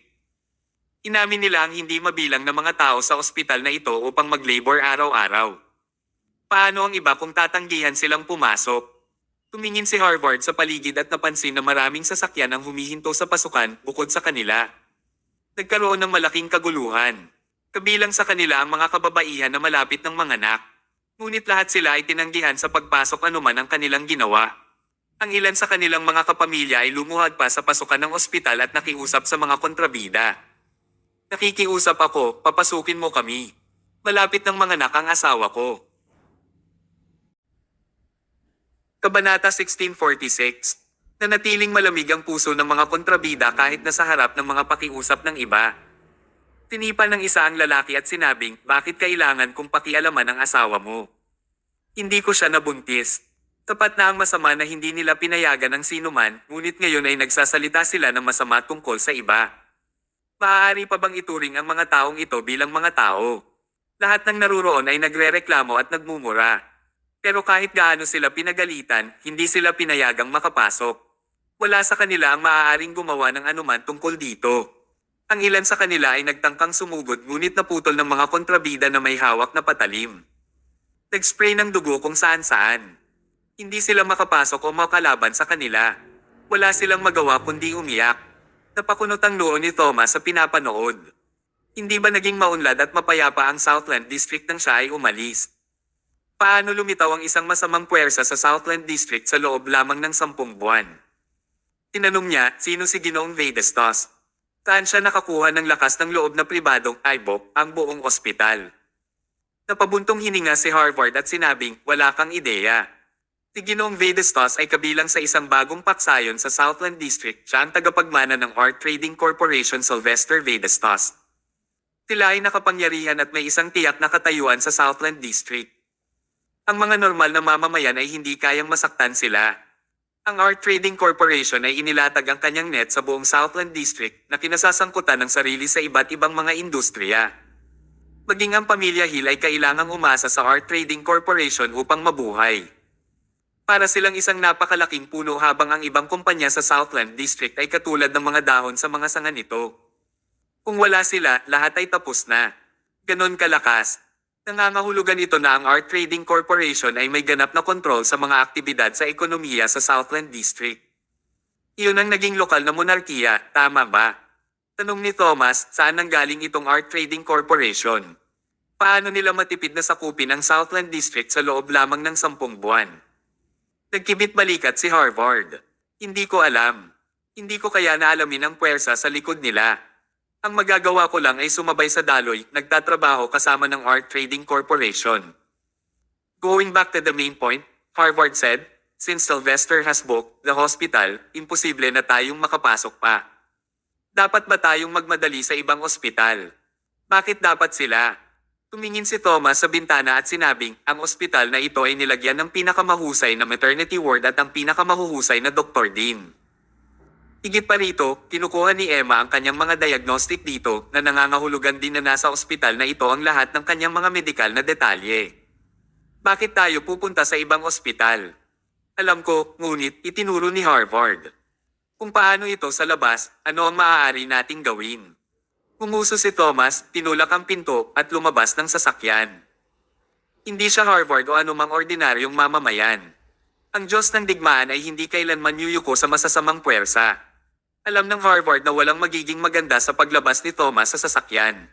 Inamin nila ang hindi mabilang na mga tao sa ospital na ito upang mag-labor araw-araw. Paano ang iba kung tatanggihan silang pumasok? Tumingin si Harvard sa paligid at napansin na maraming sasakyan ang humihinto sa pasukan bukod sa kanila. Nagkaroon ng malaking kaguluhan. Kabilang sa kanila ang mga kababaihan na malapit ng manganak. Ngunit lahat sila ay tinanggihan sa pagpasok anuman ang kanilang ginawa. Ang ilan sa kanilang mga kapamilya ay lumuhad pa sa pasukan ng ospital at nakiusap sa mga kontrabida. Nakikiusap ako, papasukin mo kami. Malapit ng manganak ang asawa ko. Kabanata 1646. Nanatiling malamig ang puso ng mga kontrabida kahit nasa harap ng mga pakiusap ng iba. Tinipan ng isa ang lalaki at sinabing, bakit kailangan kong pakialaman ang asawa mo? Hindi ko siya nabuntis. Tapat na ang masama na hindi nila pinayagan ng sinuman, ngunit ngayon ay nagsasalita sila ng masama tungkol sa iba. Maaari pa bang ituring ang mga taong ito bilang mga tao? Lahat ng naruroon ay nagrereklamo at nagmumura. Pero kahit gaano sila pinagalitan, hindi sila pinayagang makapasok. Wala sa kanila ang maaaring gumawa ng anuman tungkol dito. Ang ilan sa kanila ay nagtangkang sumugod ngunit naputol ng mga kontrabida na may hawak na patalim. Nag-spray ng dugo kung saan-saan. Hindi sila makapasok o makalaban sa kanila. Wala silang magawa kundi umiyak. Napakunot ang noo ni Thomas sa pinapanood. Hindi ba naging maunlad at mapayapa ang Southland District nang siya ay umalis? Paano lumitaw ang isang masamang puwersa sa Southland District sa loob lamang ng 10 buwan? Tinanong niya, sino si Ginoong Vedastas? Saan siya nakakuha ng lakas ng loob na pribadong ibok ang buong ospital? Napabuntong hininga si Harvard at sinabing, wala kang ideya. Si Ginoong Vedastas ay kabilang sa isang bagong paksayon sa Southland District. Siya ang tagapagmana ng Art Trading Corporation Sylvester Vedastas. Sila ay nakapangyarihan at may isang tiyak na katayuan sa Southland District. Ang mga normal na mamamayan ay hindi kayang masaktan sila. Ang Art Trading Corporation ay inilatag ang kanyang net sa buong Southland District na kinasasangkutan ng sarili sa iba't ibang mga industriya. Maging ang pamilya Hill ay kailangang umasa sa Art Trading Corporation upang mabuhay. Para silang isang napakalaking puno habang ang ibang kumpanya sa Southland District ay katulad ng mga dahon sa mga sanga nito. Kung wala sila, lahat ay tapos na. Ganon kalakas. Nangangahulugan ito na ang Art Trading Corporation ay may ganap na kontrol sa mga aktibidad sa ekonomiya sa Southland District. Iyon ang naging lokal na monarkiya, tama ba? Tanong ni Thomas, saan nanggaling itong Art Trading Corporation? Paano nila matipid na sakupin ang Southland District sa loob lamang ng 10 buwan? Nagkibit balikat si Harvard. Hindi ko alam. Hindi ko kaya naalamin ang puwersa sa likod nila. Ang magagawa ko lang ay sumabay sa daloy, nagtatrabaho kasama ng Art Trading Corporation. Going back to the main point, Harvard said, since Sylvester has booked the hospital, imposible na tayong makapasok pa. Dapat ba tayong magmadali sa ibang ospital? Bakit dapat sila? Tumingin si Thomas sa bintana at sinabing, ang ospital na ito ay nilagyan ng pinakamahusay na maternity ward at ang pinakamahuhusay na doktor din. Higit pa rito, kinukuha ni Emma ang kanyang mga diagnostic dito na nangangahulugan din na nasa ospital na ito ang lahat ng kanyang mga medikal na detalye. Bakit tayo pupunta sa ibang ospital? Alam ko, ngunit itinuro ni Harvard. Kung paano ito sa labas, ano ang maaari nating gawin? Umuso si Thomas, tinulak ang pinto at lumabas ng sasakyan. Hindi siya Harvard o anumang ordinaryong mamamayan. Ang Diyos ng digmaan ay hindi kailanman yuyuko sa masasamang puwersa. Alam ng Harvard na walang magiging maganda sa paglabas ni Thomas sa sasakyan.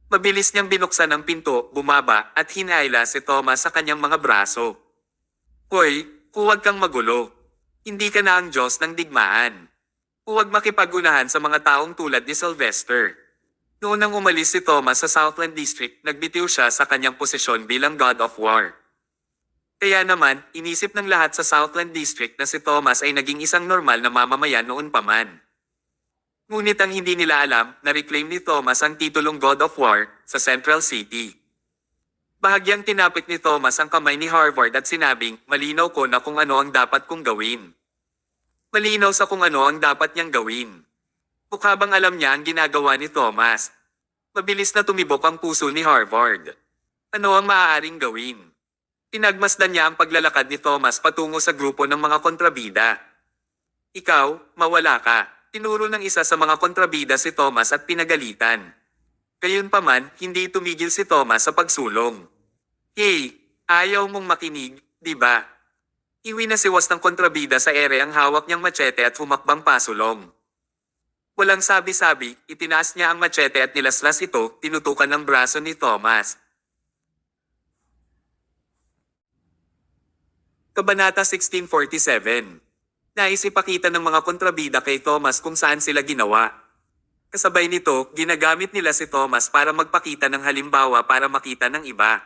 Mabilis niyang binuksan ang pinto, bumaba, at hinayla si Thomas sa kanyang mga braso. Hoy, Huwag kang magulo. Hindi ka na ang Diyos ng digmaan. Huwag makipag-unahan sa mga taong tulad ni Sylvester. Noon nang umalis si Thomas sa Southland District, nagbitiw siya sa kanyang posisyon bilang God of War. Kaya naman, inisip ng lahat sa Southland District na si Thomas ay naging isang normal na mamamayan noon pa man. Ngunit ang hindi nila alam, na-reclaim ni Thomas ang titulong God of War sa Central City. Bahagyang tinapit ni Thomas ang kamay ni Harvard at sinabing, malinaw ko na kung ano ang dapat kong gawin. Malinaw sa kung ano ang dapat niyang gawin. Mukha bang alam niya ang ginagawa ni Thomas? Mabilis na tumibok ang puso ni Harvard. Ano ang maaaring gawin? Tinagmasdan niya ang paglalakad ni Thomas patungo sa grupo ng mga kontrabida. Ikaw, mawala ka. Tinuro ng isa sa mga kontrabida si Thomas at pinagalitan. Gayunpaman, hindi tumigil si Thomas sa pagsulong. Hey, ayaw mong makinig, di ba? Iwinasiwas ng kontrabida sa ere ang hawak niyang machete at humakbang pasulong. Walang sabi-sabi, itinaas niya ang machete at nilaslas ito, tinutukan ng braso ni Thomas. Kabanata 1647. Nais ipakita ng mga kontrabida kay Thomas kung saan sila ginawa. Kasabay nito, ginagamit nila si Thomas para magpakita ng halimbawa para makita ng iba.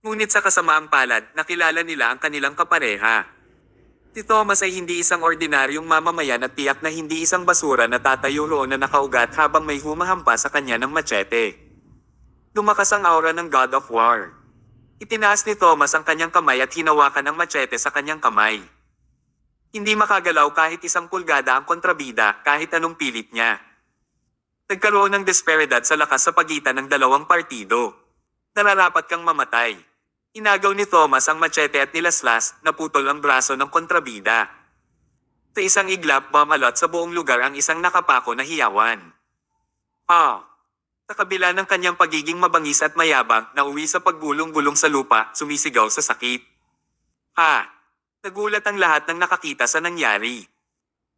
Ngunit sa kasamaang palad, nakilala nila ang kanilang kapareha. Si Thomas ay hindi isang ordinaryong mamamayan at tiyak na hindi isang basura na tatayo roon na nakaugat habang may humahampa sa kanya ng machete. Lumakas ang aura ng God of War. Itinaas ni Thomas ang kanyang kamay at hinawakan ang machete sa kanyang kamay. Hindi makagalaw kahit isang pulgada ang kontrabida kahit anong pilit niya. Nagkaroon ng desperidad sa lakas sa pagitan ng dalawang partido. Nararapat kang mamatay. Inagaw ni Thomas ang machete at nilaslas, naputol ang braso ng kontrabida. Sa isang iglap, bumalot sa buong lugar ang isang nakapako na hiyawan. Sa kabila ng kanyang pagiging mabangis at mayabang, nauwi sa paggulong-gulong sa lupa, sumisigaw sa sakit. Nagulat ang lahat ng nakakita sa nangyari.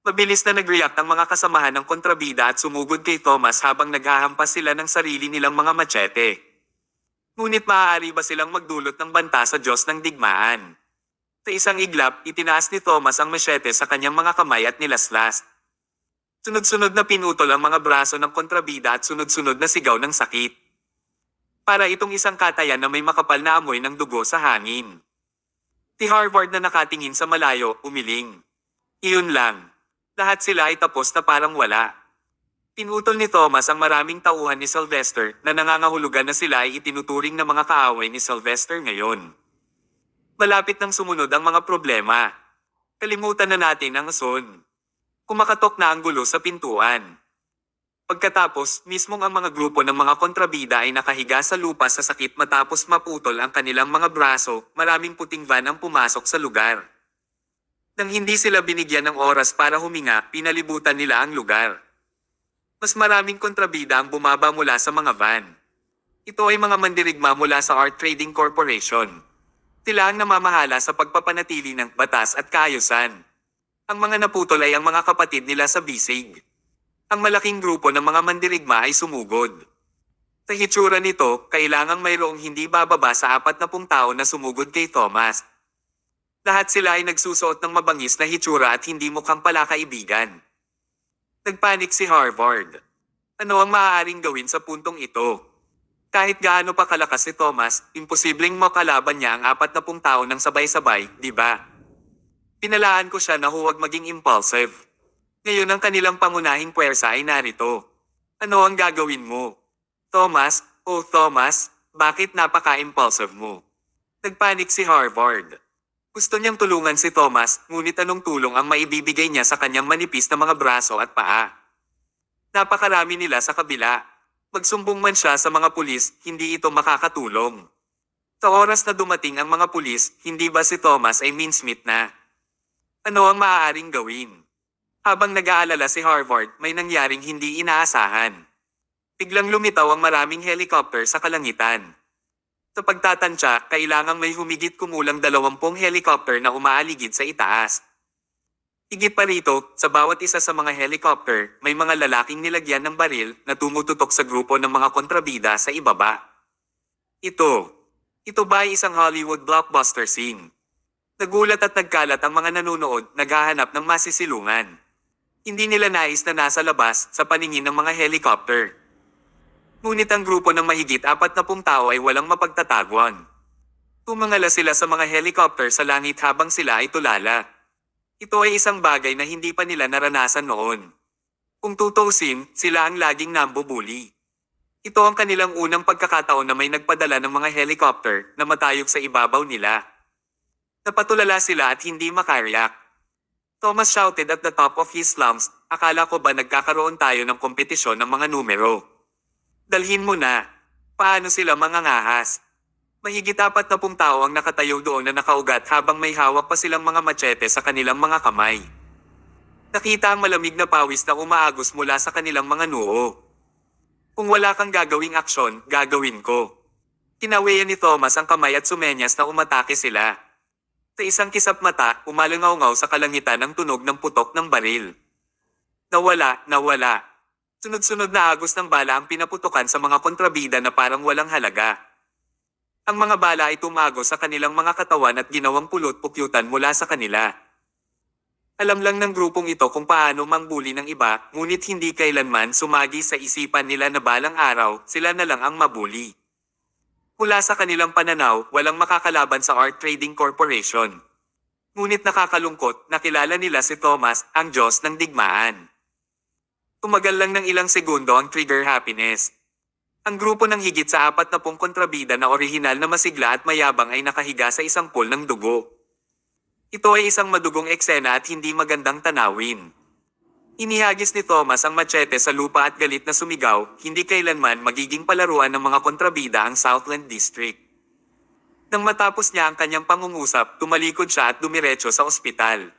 Mabilis na nag-react ang mga kasamahan ng kontrabida at sumugod kay Thomas habang naghahampas sila ng sarili nilang mga machete. Ngunit maaari ba silang magdulot ng banta sa Diyos ng digmaan? Sa isang iglap, itinaas ni Thomas ang machete sa kanyang mga kamay at nilaslas. Sunod-sunod na pinutol ang mga braso ng kontrabida at sunod-sunod na sigaw ng sakit. Para itong isang katayan na may makapal na amoy ng dugo sa hangin. Si Harvard na nakatingin sa malayo, umiling. Iyon lang. Lahat sila ay tapos na parang wala. Pinutol ni Thomas ang maraming tauhan ni Sylvester na nangangahulugan na sila ay itinuturing na mga kaaway ni Sylvester ngayon. Malapit nang sumunod ang mga problema. Kalimutan na natin ang ason. Kumakatok na ang gulo sa pintuan. Pagkatapos, mismong ang mga grupo ng mga kontrabida ay nakahiga sa lupa sa sakit matapos maputol ang kanilang mga braso, maraming puting van ang pumasok sa lugar. Nang hindi sila binigyan ng oras para huminga, pinalibutan nila ang lugar. Mas maraming kontrabida ang bumaba mula sa mga van. Ito ay mga mandirigma mula sa Art Trading Corporation. Sila ang namamahala sa pagpapanatili ng batas at kaayusan. Ang mga naputol ay ang mga kapatid nila sa bisig. Ang malaking grupo ng mga mandirigma ay sumugod. Sa hitsura nito, kailangang mayroong hindi bababa sa 40 tao na sumugod kay Thomas. Lahat sila ay nagsusuot ng mabangis na hitsura at hindi mukhang palakaibigan. Nagpanik si Harvard. Ano ang maaaring gawin sa puntong ito? Kahit gaano pa kalakas si Thomas, imposibleng makalaban niya ang 40 tao ng sabay-sabay, di ba? Pinalaan ko siya na huwag maging impulsive. Ngayon ang kanilang pangunahing puwersa ay narito. Ano ang gagawin mo? Thomas, Thomas, bakit napaka-impulsive mo? Nagpanik si Harvard. Gusto niyang tulungan si Thomas, ngunit anong tulong ang maibibigay niya sa kanyang manipis na mga braso at paa? Napakarami nila sa kabila. Magsumbong man siya sa mga pulis, hindi ito makakatulong. Sa oras na dumating ang mga pulis, hindi ba si Thomas ay mincemeat na? Ano ang maaaring gawin? Habang nag-aalala si Harvard, may nangyaring hindi inaasahan. Biglang lumitaw ang maraming helicopter sa kalangitan. Sa pagtatansya, kailangang may humigit kumulang 20 helicopter na umaaligid sa itaas. Higit pa rito, sa bawat isa sa mga helicopter, may mga lalaking nilagyan ng baril na tumututok sa grupo ng mga kontrabida sa ibaba. Ito ba ay isang Hollywood blockbuster scene? Nagulat at nagkalat ang mga nanonood, naghahanap ng masisilungan. Hindi nila nais na nasa labas, sa paningin ng mga helicopter. Ngunit ang grupo ng mahigit 40 tao ay walang mapagtataguan. Tumangala sila sa mga helicopter sa langit habang sila ay tulala. Ito ay isang bagay na hindi pa nila naranasan noon. Kung tutuusin, sila ang laging nambubuli. Ito ang kanilang unang pagkakataon na may nagpadala ng mga helicopter na matayog sa ibabaw nila. Napatulala sila at hindi makariyak. Thomas shouted at the top of his lungs, akala ko ba nagkakaroon tayo ng kompetisyon ng mga numero? Dalhin mo na. Paano sila mangangahas? Mahigit 40 tao ang nakatayo doon na nakaugat habang may hawak pa silang mga machete sa kanilang mga kamay. Nakita ang malamig na pawis na umaagos mula sa kanilang mga noo. Kung wala kang gagawing aksyon, gagawin ko. Kinawayan ni Thomas ang kamay at sumenyas na umatake sila. Sa isang kisap mata, umalangaw-ngaw sa kalangitan ang tunog ng putok ng baril. Nawala. Sunod-sunod na agos ng bala ang pinaputukan sa mga kontrabida na parang walang halaga. Ang mga bala ay tumago sa kanilang mga katawan at ginawang pulot-pukyutan mula sa kanila. Alam lang ng grupong ito kung paano mangbuli ng iba, ngunit hindi kailanman sumagi sa isipan nila na balang araw, sila na lang ang mabuli. Mula sa kanilang pananaw, walang makakalaban sa Art Trading Corporation. Ngunit nakakalungkot, nakilala nila si Thomas, ang Diyos ng digmaan. Tumagal lang ng ilang segundo ang trigger happiness. Ang grupo ng higit sa 40 kontrabida na orihinal na masigla at mayabang ay nakahiga sa isang pool ng dugo. Ito ay isang madugong eksena at hindi magandang tanawin. Inihagis ni Thomas ang machete sa lupa at galit na sumigaw, hindi kailanman magiging palaruan ng mga kontrabida ang Southland District. Nang matapos niya ang kanyang pangungusap, tumalikod siya at dumiretso sa ospital.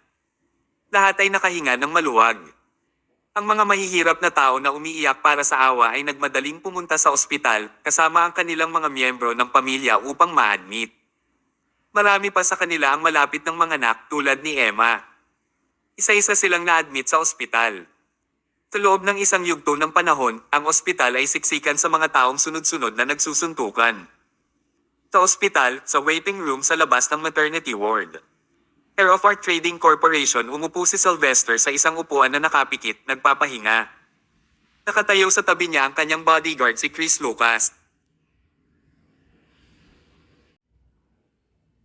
Lahat ay nakahinga ng maluwag. Ang mga mahihirap na tao na umiiyak para sa awa ay nagmadaling pumunta sa ospital, kasama ang kanilang mga miyembro ng pamilya upang ma-admit. Marami pa sa kanila ang malapit ng mga anak tulad ni Emma. Isa-isa silang na-admit sa ospital. Sa loob ng isang yugto ng panahon, ang ospital ay siksikan sa mga taong sunod-sunod na nagsusuntukan. Sa ospital, sa waiting room sa labas ng maternity ward. Heir of Art Trading Corporation, umupo si Sylvester sa isang upuan na nakapikit, nagpapahinga. Nakatayo sa tabi niya ang kanyang bodyguard si Chris Lucas.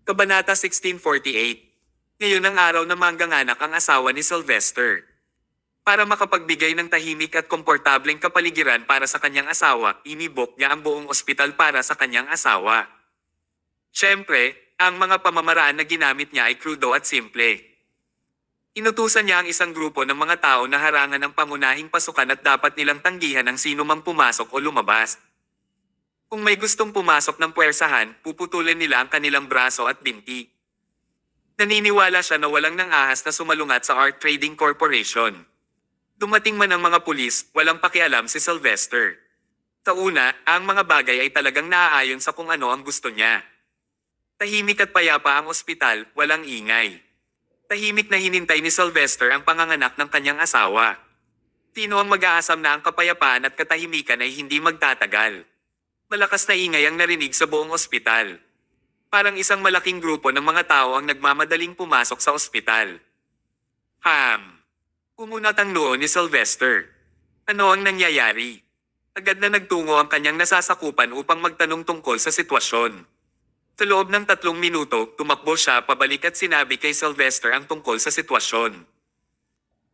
Kabanata 1648. Ngayon ang araw na mangganganak ang asawa ni Sylvester. Para makapagbigay ng tahimik at komportableng kapaligiran para sa kanyang asawa, inibok niya ang buong ospital para sa kanyang asawa. Siyempre, ang mga pamamaraan na ginamit niya ay krudo at simple. Inutusan niya ang isang grupo ng mga tao na harangan ng pangunahing pasukan at dapat nilang tanggihan ang sino mang pumasok o lumabas. Kung may gustong pumasok ng puwersahan, puputulin nila ang kanilang braso at binti. Naniniwala siya na walang nang ahas na sumalungat sa Art Trading Corporation. Dumating man ang mga pulis, walang pakialam si Sylvester. Sa una, ang mga bagay ay talagang naaayon sa kung ano ang gusto niya. Tahimik at payapa ang ospital, walang ingay. Tahimik na hinintay ni Sylvester ang panganganak ng kanyang asawa. Sino ang mag-aasam na ang kapayapaan at katahimikan ay hindi magtatagal? Malakas na ingay ang narinig sa buong ospital. Parang isang malaking grupo ng mga tao ang nagmamadaling pumasok sa ospital. Umunat ang noo ni Sylvester. Ano ang nangyayari? Agad na nagtungo ang kanyang nasasakupan upang magtanong tungkol sa sitwasyon. Sa loob ng 3 minuto, tumakbo siya pabalik at sinabi kay Sylvester ang tungkol sa sitwasyon.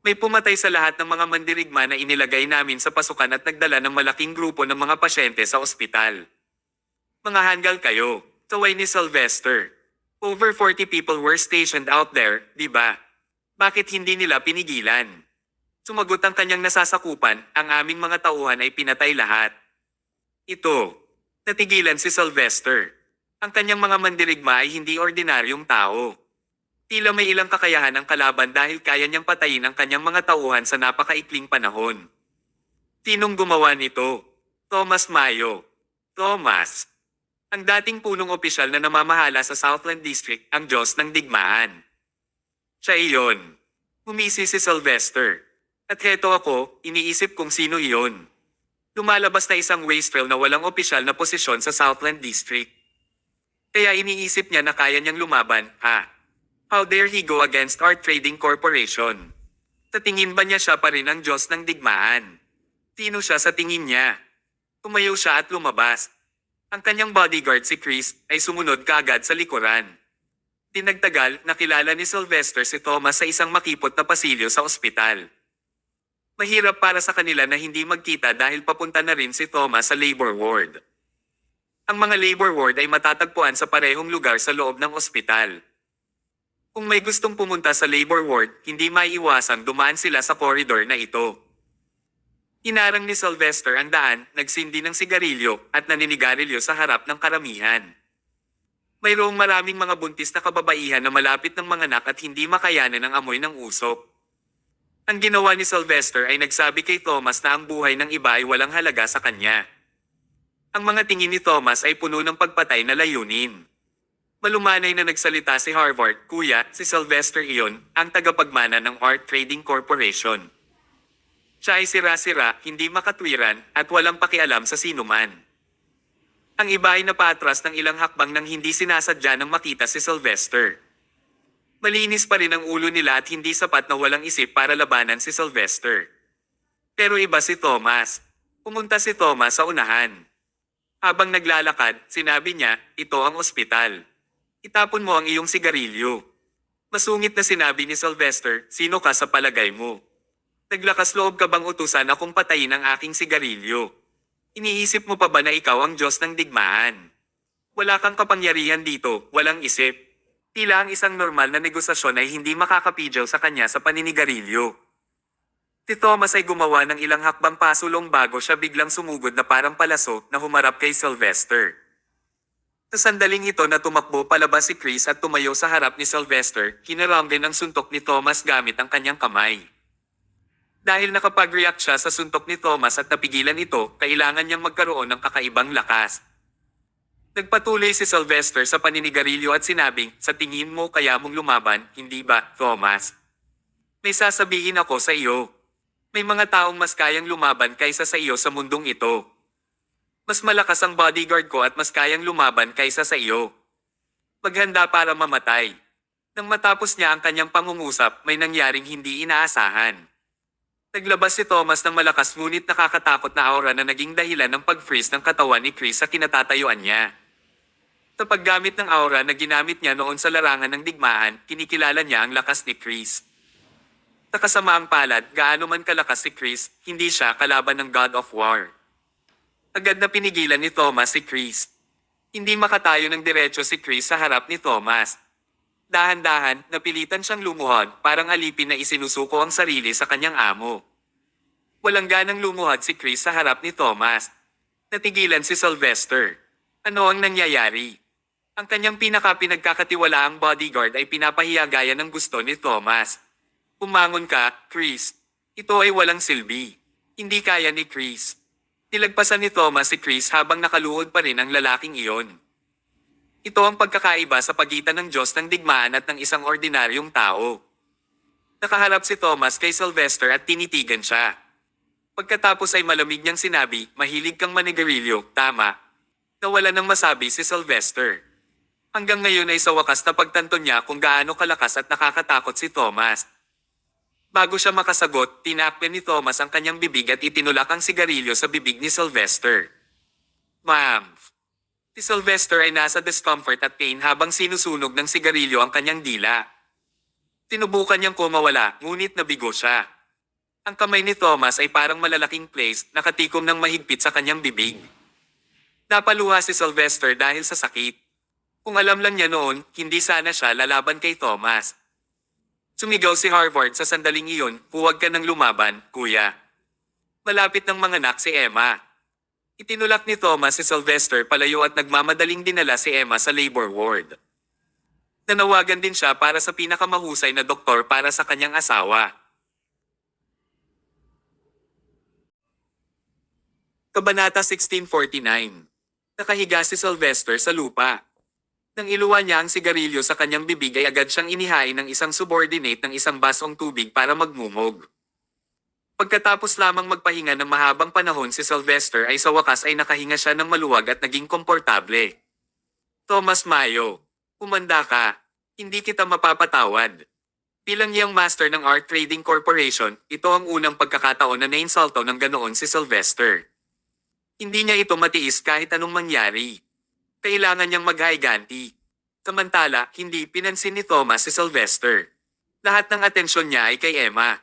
May pumatay sa lahat ng mga mandirigma na inilagay namin sa pasukan at nagdala ng malaking grupo ng mga pasyente sa ospital. Mga hanggal kayo, taway ni Sylvester. Over 40 people were stationed out there, di ba? Bakit hindi nila pinigilan? Sumagot ang kanyang nasasakupan, ang aming mga tauhan ay pinatay lahat. Ito. Natigilan si Sylvester. Ang kanyang mga mandirigma ay hindi ordinaryong tao. Tila may ilang kakayahan ang kalaban dahil kaya niyang patayin ang kanyang mga tauhan sa napakaikling panahon. Sinong gumawa nito? Thomas Mayo. Thomas. Ang dating punong opisyal na namamahala sa Southland District, ang Diyos ng digmaan. Siya iyon. Humisi si Sylvester. At heto ako, iniisip kung sino iyon. Lumalabas na isang wastrel na walang opisyal na posisyon sa Southland District. Kaya iniisip niya na kaya niyang lumaban, How dare he go against our trading corporation? Tatingin ba niya siya pa rin ang Diyos ng digmaan? Sino siya sa tingin niya? Tumayo siya at lumabas. Ang kanyang bodyguard si Chris ay sumunod kaagad sa likuran. Tinagtagal, nakilala ni Sylvester si Thomas sa isang makipot na pasilyo sa ospital. Mahirap para sa kanila na hindi magkita dahil papunta na rin si Thomas sa labor ward. Ang mga labor ward ay matatagpuan sa parehong lugar sa loob ng ospital. Kung may gustong pumunta sa labor ward, hindi maiiwasang dumaan sila sa koridor na ito. Hinarang ni Sylvester ang daan, nagsindi ng sigarilyo at naninigarilyo sa harap ng karamihan. Mayroong maraming mga buntis na kababaihan na malapit ng mga anak at hindi makayanan ang amoy ng usok. Ang ginawa ni Sylvester ay nagsabi kay Thomas na ang buhay ng iba ay walang halaga sa kanya. Ang mga tingin ni Thomas ay puno ng pagpatay na layunin. Malumanay na nagsalita si Harvard, kuya, si Sylvester iyon, ang tagapagmana ng Art Trading Corporation. Siya ay sira-sira, hindi makatwiran, at walang pakialam sa sinuman. Ang iba ay napatras ng ilang hakbang nang hindi sinasadya nang makita si Sylvester. Malinis pa rin ang ulo nila at hindi sapat na walang isip para labanan si Sylvester. Pero iba si Thomas. Pumunta si Thomas sa unahan. Habang naglalakad, sinabi niya, ito ang ospital. Itapon mo ang iyong sigarilyo. Masungit na sinabi ni Sylvester, sino ka sa palagay mo? Naglakas loob ka bang utusan akong patayin ang aking sigarilyo? Iniisip mo pa ba na ikaw ang Diyos ng digmaan? Wala kang kapangyarihan dito, walang isip. Tila ang isang normal na negosasyon ay hindi makakapidyaw sa kanya sa paninigarilyo. Si Thomas ay gumawa ng ilang hakbang pasulong bago siya biglang sumugod na parang palaso na humarap kay Sylvester. Sa sandaling ito na tumakbo palabas si Chris at tumayo sa harap ni Sylvester, hinarang din ang suntok ni Thomas gamit ang kanyang kamay. Dahil nakapag-react siya sa suntok ni Thomas at napigilan ito, kailangan niyang magkaroon ng kakaibang lakas. Nagpatuloy si Sylvester sa paninigarilyo at sinabing, sa tingin mo kaya mong lumaban, hindi ba, Thomas? May sasabihin ako sa iyo. May mga taong mas kayang lumaban kaysa sa iyo sa mundong ito. Mas malakas ang bodyguard ko at mas kayang lumaban kaysa sa iyo. Maghanda para mamatay. Nang matapos niya ang kanyang pangungusap, may nangyaring hindi inaasahan. Naglabas si Thomas ng malakas ngunit nakakatakot na aura na naging dahilan ng pag-freeze ng katawan ni Chris sa kinatatayuan niya. Sa paggamit ng aura na ginamit niya noon sa larangan ng digmaan, kinikilala niya ang lakas ni Chris. Sa kasamaang palad, gaano man kalakas si Chris, hindi siya kalaban ng God of War. Agad na pinigilan ni Thomas si Chris. Hindi makatayo ng diretso si Chris sa harap ni Thomas. Dahan-dahan, napilitan siyang lumuhod, parang alipin na isinusuko ang sarili sa kanyang amo. Walang ganang lumuhod si Chris sa harap ni Thomas. Natigilan si Sylvester. Ano ang nangyayari? Ang kanyang pinagkakatiwalaang bodyguard ay pinapahiya gaya ng gusto ni Thomas. Umangon ka, Chris. Ito ay walang silbi. Hindi kaya ni Chris. Nilagpasan ni Thomas si Chris habang nakaluhod pa rin ang lalaking iyon. Ito ang pagkakaiba sa pagitan ng Diyos ng digmaan at ng isang ordinaryong tao. Nakaharap si Thomas kay Sylvester at tinitigan siya. Pagkatapos ay malamig niyang sinabi, mahilig kang manigarilyo, tama. Nawala nang masabi si Sylvester. Hanggang ngayon ay sa wakas na pagtanto niya kung gaano kalakas at nakakatakot si Thomas. Bago siya makasagot, tinakpan ni Thomas ang kanyang bibig at itinulak ang sigarilyo sa bibig ni Sylvester. Ma'am. Si Sylvester ay nasa discomfort at pain habang sinusunog ng sigarilyo ang kanyang dila. Tinubukan niyang kumawala, ngunit nabigo siya. Ang kamay ni Thomas ay parang malalaking place, nakatikom ng mahigpit sa kanyang bibig. Napaluha si Sylvester dahil sa sakit. Kung alam lang niya noon, hindi sana siya lalaban kay Thomas. Sumigaw si Harvard sa sandaling iyon, huwag ka nang lumaban, kuya. Malapit ng manganak si Emma. Itinulak ni Thomas si Sylvester palayo at nagmamadaling dinala si Emma sa labor ward. Nanawagan din siya para sa pinakamahusay na doktor para sa kanyang asawa. Kabanata 1649. Nakahiga si Sylvester sa lupa. Nang iluwa niya ang sigarilyo sa kanyang bibig ay agad siyang inihain ng isang subordinate ng isang basong tubig para magmumog. Pagkatapos lamang magpahinga ng mahabang panahon si Sylvester ay sa wakas ay nakahinga siya ng maluwag at naging komportable. Thomas Mayo, umanda ka. Hindi kita mapapatawad. Bilang young master ng Art Trading Corporation, ito ang unang pagkakataon na nainsulto ng ganoon si Sylvester. Hindi niya ito matiis kahit anong mangyari. Kailangan niyang maghiganti. Samantala, hindi pinansin ni Thomas si Sylvester. Lahat ng atensyon niya ay kay Emma.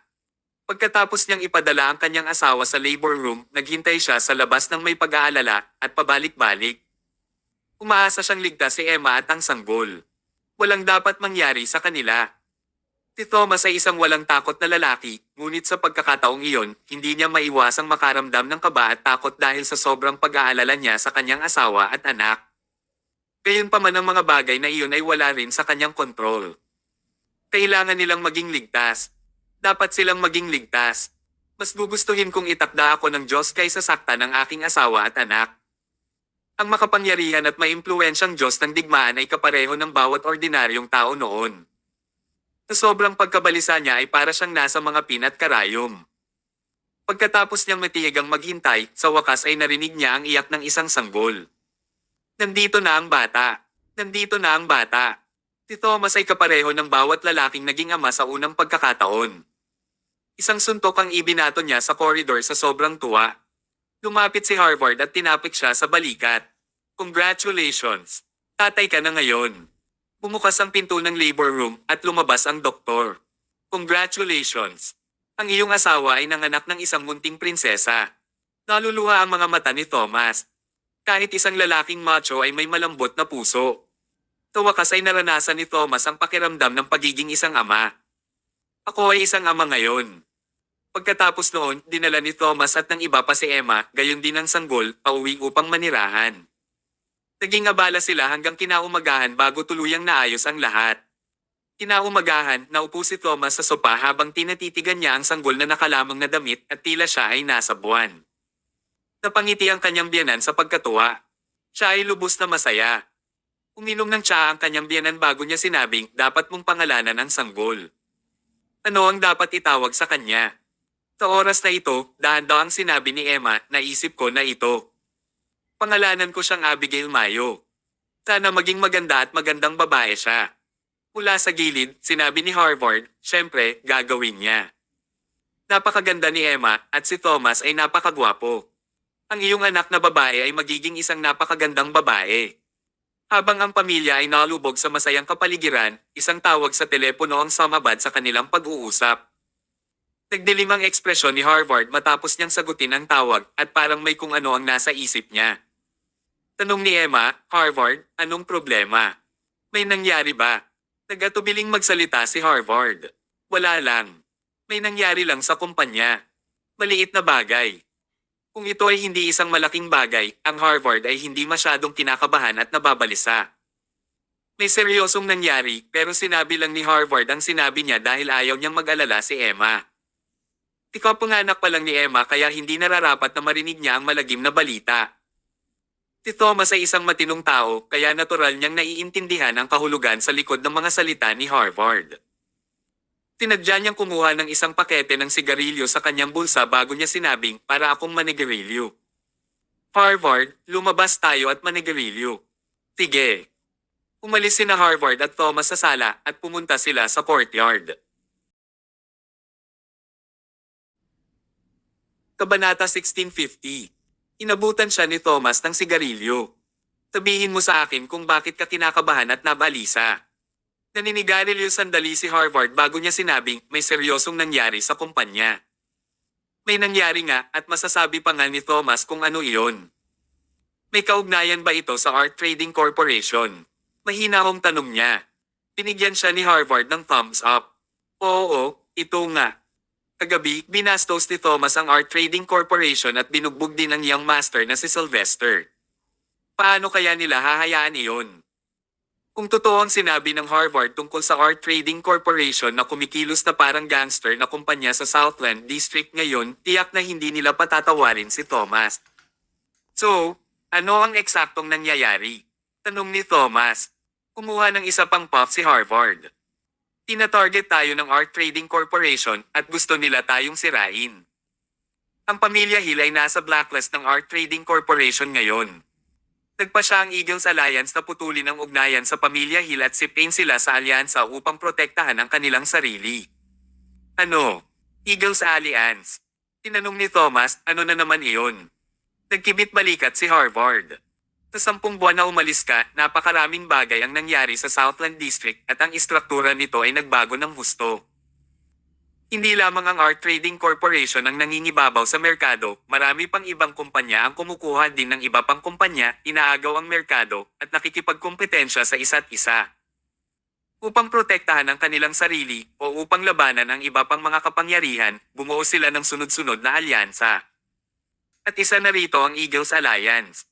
Pagkatapos niyang ipadala ang kanyang asawa sa labor room, naghintay siya sa labas ng may pag-aalala at pabalik-balik. Umaasa siyang ligtas si Emma at ang sanggol. Walang dapat mangyari sa kanila. Si Thomas ay isang walang takot na lalaki, ngunit sa pagkakataong iyon, hindi niya maiwasang makaramdam ng kaba at takot dahil sa sobrang pag-aalala niya sa kanyang asawa at anak. Gayunpaman ang mga bagay na iyon ay wala rin sa kanyang kontrol. Kailangan nilang maging ligtas. Dapat silang maging ligtas. Mas gugustuhin kong itakda ako ng Diyos kaysa sakta ng aking asawa at anak. Ang makapangyarihan at maimpluwensyang Diyos ng digmaan ay kapareho ng bawat ordinaryong tao noon. Sa sobrang pagkabalisa niya ay para siyang nasa mga pinat karayom. Pagkatapos niyang matiyagang maghintay, sa wakas ay narinig niya ang iyak ng isang sanggol. Nandito na ang bata. Nandito na ang bata. Si Thomas ay kapareho ng bawat lalaking naging ama sa unang pagkakataon. Isang suntok ang ibinato niya sa koridor sa sobrang tuwa. Lumapit si Harvard at tinapik siya sa balikat. Congratulations! Tatay ka na ngayon. Bumukas ang pinto ng labor room at lumabas ang doktor. Congratulations! Ang iyong asawa ay nanganak ng isang munting prinsesa. Naluluha ang mga mata ni Thomas. Kahit isang lalaking macho ay may malambot na puso. Sa wakas ay naranasan ni Thomas ang pakiramdam ng pagiging isang ama. Ako ay isang ama ngayon. Pagkatapos noon, dinala ni Thomas at ng iba pa si Emma, gayon din ang sanggol, pauwi upang manirahan. Naging abala sila hanggang kinaumagahan bago tuluyang naayos ang lahat. Kinaumagahan, naupo si Thomas sa sopa habang tinatitigan niya ang sanggol na nakalamang na damit at tila siya ay nasa buwan. Napangiti ang kanyang biyanan sa pagkatuwa. Siya ay lubos na masaya. Uminom ng tsaa ang kanyang biyanan bago niya sinabing dapat mong pangalanan ang sanggol. Ano ang dapat itawag sa kanya? Sa oras na ito, dahan-dahang sinabi ni Emma, naisip ko na ito. Pangalanan ko siyang Abigail Mayo. Sana maging maganda at magandang babae siya. Mula sa gilid, sinabi ni Harvard, syempre, gagawin niya. Napakaganda ni Emma at si Thomas ay napakagwapo. Ang iyong anak na babae ay magiging isang napakagandang babae. Habang ang pamilya ay nalubog sa masayang kapaligiran, isang tawag sa telepono ang sumabad sa kanilang pag-uusap. Nagdilim ang ekspresyon ni Harvard matapos niyang sagutin ang tawag at parang may kung ano ang nasa isip niya. Tanong ni Emma, Harvard, anong problema? May nangyari ba? Nagatubiling magsalita si Harvard. Wala lang. May nangyari lang sa kumpanya. Maliit na bagay. Kung ito ay hindi isang malaking bagay, ang Harvard ay hindi masyadong kinakabahan at nababalisa. May seryosong nangyari pero sinabi lang ni Harvard ang sinabi niya dahil ayaw niyang mag-alala si Emma. Ikapanganak pa lang ni Emma kaya hindi nararapat na marinig niya ang malagim na balita. Si Thomas ay isang matinong tao kaya natural niyang naiintindihan ang kahulugan sa likod ng mga salita ni Harvard. Tinadya niyang kumuha ng isang pakete ng sigarilyo sa kanyang bulsa bago niya sinabing, para akong manigarilyo. Harvard, lumabas tayo at manigarilyo. Sige. Umalis sina Harvard at Thomas sa sala at pumunta sila sa courtyard. Kabanata 1650. Inabutan siya ni Thomas ng sigarilyo. Sabihin mo sa akin kung bakit ka kinakabahan at nabalisa. Naninigarilyo sandali si Harvard bago niya sinabing may seryosong nangyari sa kumpanya. May nangyari nga at masasabi pa nga ni Thomas kung ano iyon. May kaugnayan ba ito sa Art Trading Corporation? Mahina akong tanong niya. Binigyan siya ni Harvard ng thumbs up. Oo, ito nga. Kagabi, binastos ni Thomas ang Art Trading Corporation at binugbog din ang young master na si Sylvester. Paano kaya nila hahayaan iyon? Kung totoo ang sinabi ng Harvard tungkol sa Art Trading Corporation na kumikilos na parang gangster na kumpanya sa Southland District ngayon, tiyak na hindi nila patatawarin si Thomas. So, ano ang eksaktong nangyayari? Tanong ni Thomas. Kumuha ng isa pang puff si Harvard. Tina-target tayo ng Art Trading Corporation at gusto nila tayong sirain. Ang pamilya Hill ay nasa blacklist ng Art Trading Corporation ngayon. Nagpasya ang Eagles Alliance na putulin ang ugnayan sa Pamilya Hill at sipin sila sa alyansa upang protektahan ang kanilang sarili. Ano? Eagles Alliance? Tinanong ni Thomas, ano na naman iyon? Nagkibit balikat si Harvard. Sa 10 buwan na umalis ka, napakaraming bagay ang nangyari sa Southland District at ang istruktura nito ay nagbago ng husto. Hindi lamang ang Art Trading Corporation ang nangingibabaw sa merkado, marami pang ibang kumpanya ang kumukuha din ng iba pang kumpanya, inaagaw ang merkado, at nakikipagkumpetensya sa isa't isa. Upang protektahan ang kanilang sarili o upang labanan ang iba pang mga kapangyarihan, bumuo sila ng sunod-sunod na alyansa. At isa na rito ang Eagles Alliance.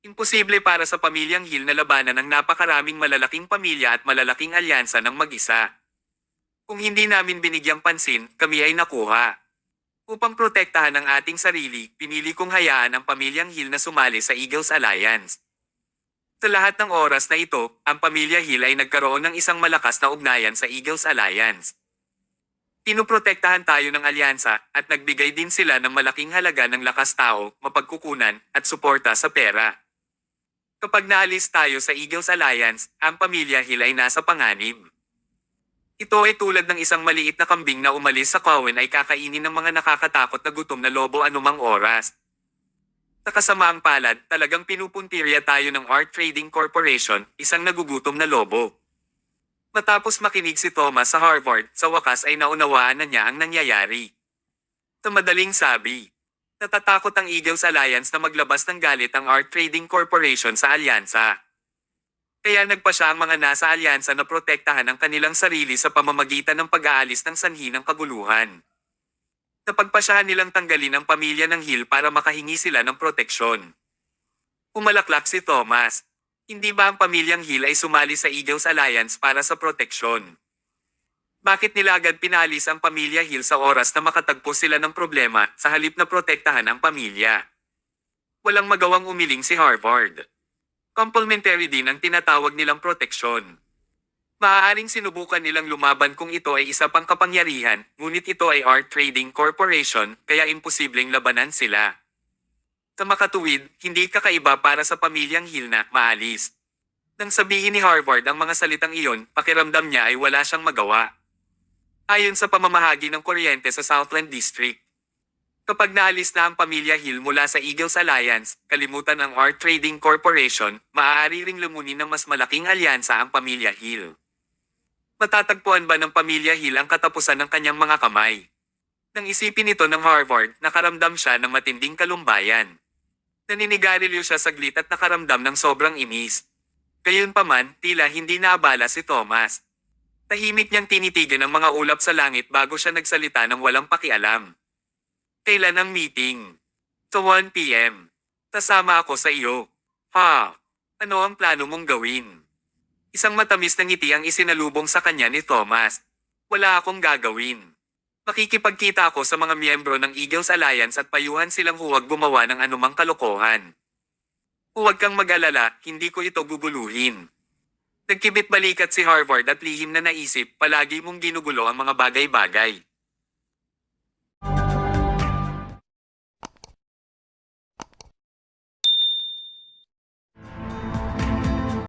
Imposible para sa pamilyang Hill na labanan ang napakaraming malalaking pamilya at malalaking alyansa ng mag-isa. Kung hindi namin binigyang pansin, kami ay nakuha. Upang protektahan ang ating sarili, pinili kong hayaan ang pamilyang Hill na sumali sa Eagles Alliance. Sa lahat ng oras na ito, ang pamilya Hill ay nagkaroon ng isang malakas na ugnayan sa Eagles Alliance. Pinuprotektahan tayo ng alyansa at nagbigay din sila ng malaking halaga ng lakas tao, mapagkukunan, at suporta sa pera. Kapag naalis tayo sa Eagles Alliance, ang pamilya Hill ay nasa panganib. Ito ay tulad ng isang maliit na kambing na umalis sa kawan ay kakainin ng mga nakakatakot na gutom na lobo anumang oras. Sa kasamaang palad, talagang pinupuntirya tayo ng Art Trading Corporation, isang nagugutom na lobo. Matapos makinig si Thomas sa Harvard, sa wakas ay naunawaan na niya ang nangyayari. Sa madaling sabi, natatakot ang Eagles Alliance na maglabas ng galit ang Art Trading Corporation sa alyansa. Kaya nagpa siya ang mga nasa alyansa na protektahan ang kanilang sarili sa pamamagitan ng pag-aalis ng sanhi ng kaguluhan. Napagpasyahan nilang tanggalin ang pamilya ng Hill para makahingi sila ng proteksyon. Umalaklak si Thomas. Hindi ba ang pamilyang Hill ay sumali sa Eagles Alliance para sa proteksyon? Bakit nila agad pinalis ang pamilya Hill sa oras na makatagpo sila ng problema sa halip na protektahan ang pamilya? Walang magawang umiling si Harvard. Complementary din ang tinatawag nilang proteksyon. Maaaring sinubukan nilang lumaban kung ito ay isa pang kapangyarihan, ngunit ito ay Art Trading Corporation, kaya imposibleng labanan sila. Sa makatuwid, hindi kakaiba para sa pamilyang Hill na maalis. Nang sabihin ni Harvard ang mga salitang iyon, pakiramdam niya ay wala siyang magawa. Ayon sa pamamahagi ng kuryente sa Southland District. Kapag naalis na ang pamilya Hill mula sa Eagles Alliance, kalimutan ng Art Trading Corporation, maaari ring lumunin ng mas malaking alyansa ang pamilya Hill. Matatagpuan ba ng pamilya Hill ang katapusan ng kanyang mga kamay? Nang isipin ito ng Harvard, nakaramdam siya ng matinding kalumbayan. Naninigarilyo siya saglit at nakaramdam ng sobrang inis. Gayunpaman, tila hindi naabala si Thomas. Tahimik niyang tinitigan ang mga ulap sa langit bago siya nagsalita ng walang pakialam. Kailan ang meeting? Sa 1 p.m. Sasama ako sa iyo. Ha? Ano ang plano mong gawin? Isang matamis na ngiti ang isinalubong sa kanya ni Thomas. Wala akong gagawin. Makikipagkita ako sa mga miyembro ng Eagles Alliance at payuhan silang huwag gumawa ng anumang kalokohan. Huwag kang mag-alala, hindi ko ito guguluhin. Nagkibit balikat si Harvard at lihim na naisip, palagi mong ginugulo ang mga bagay-bagay.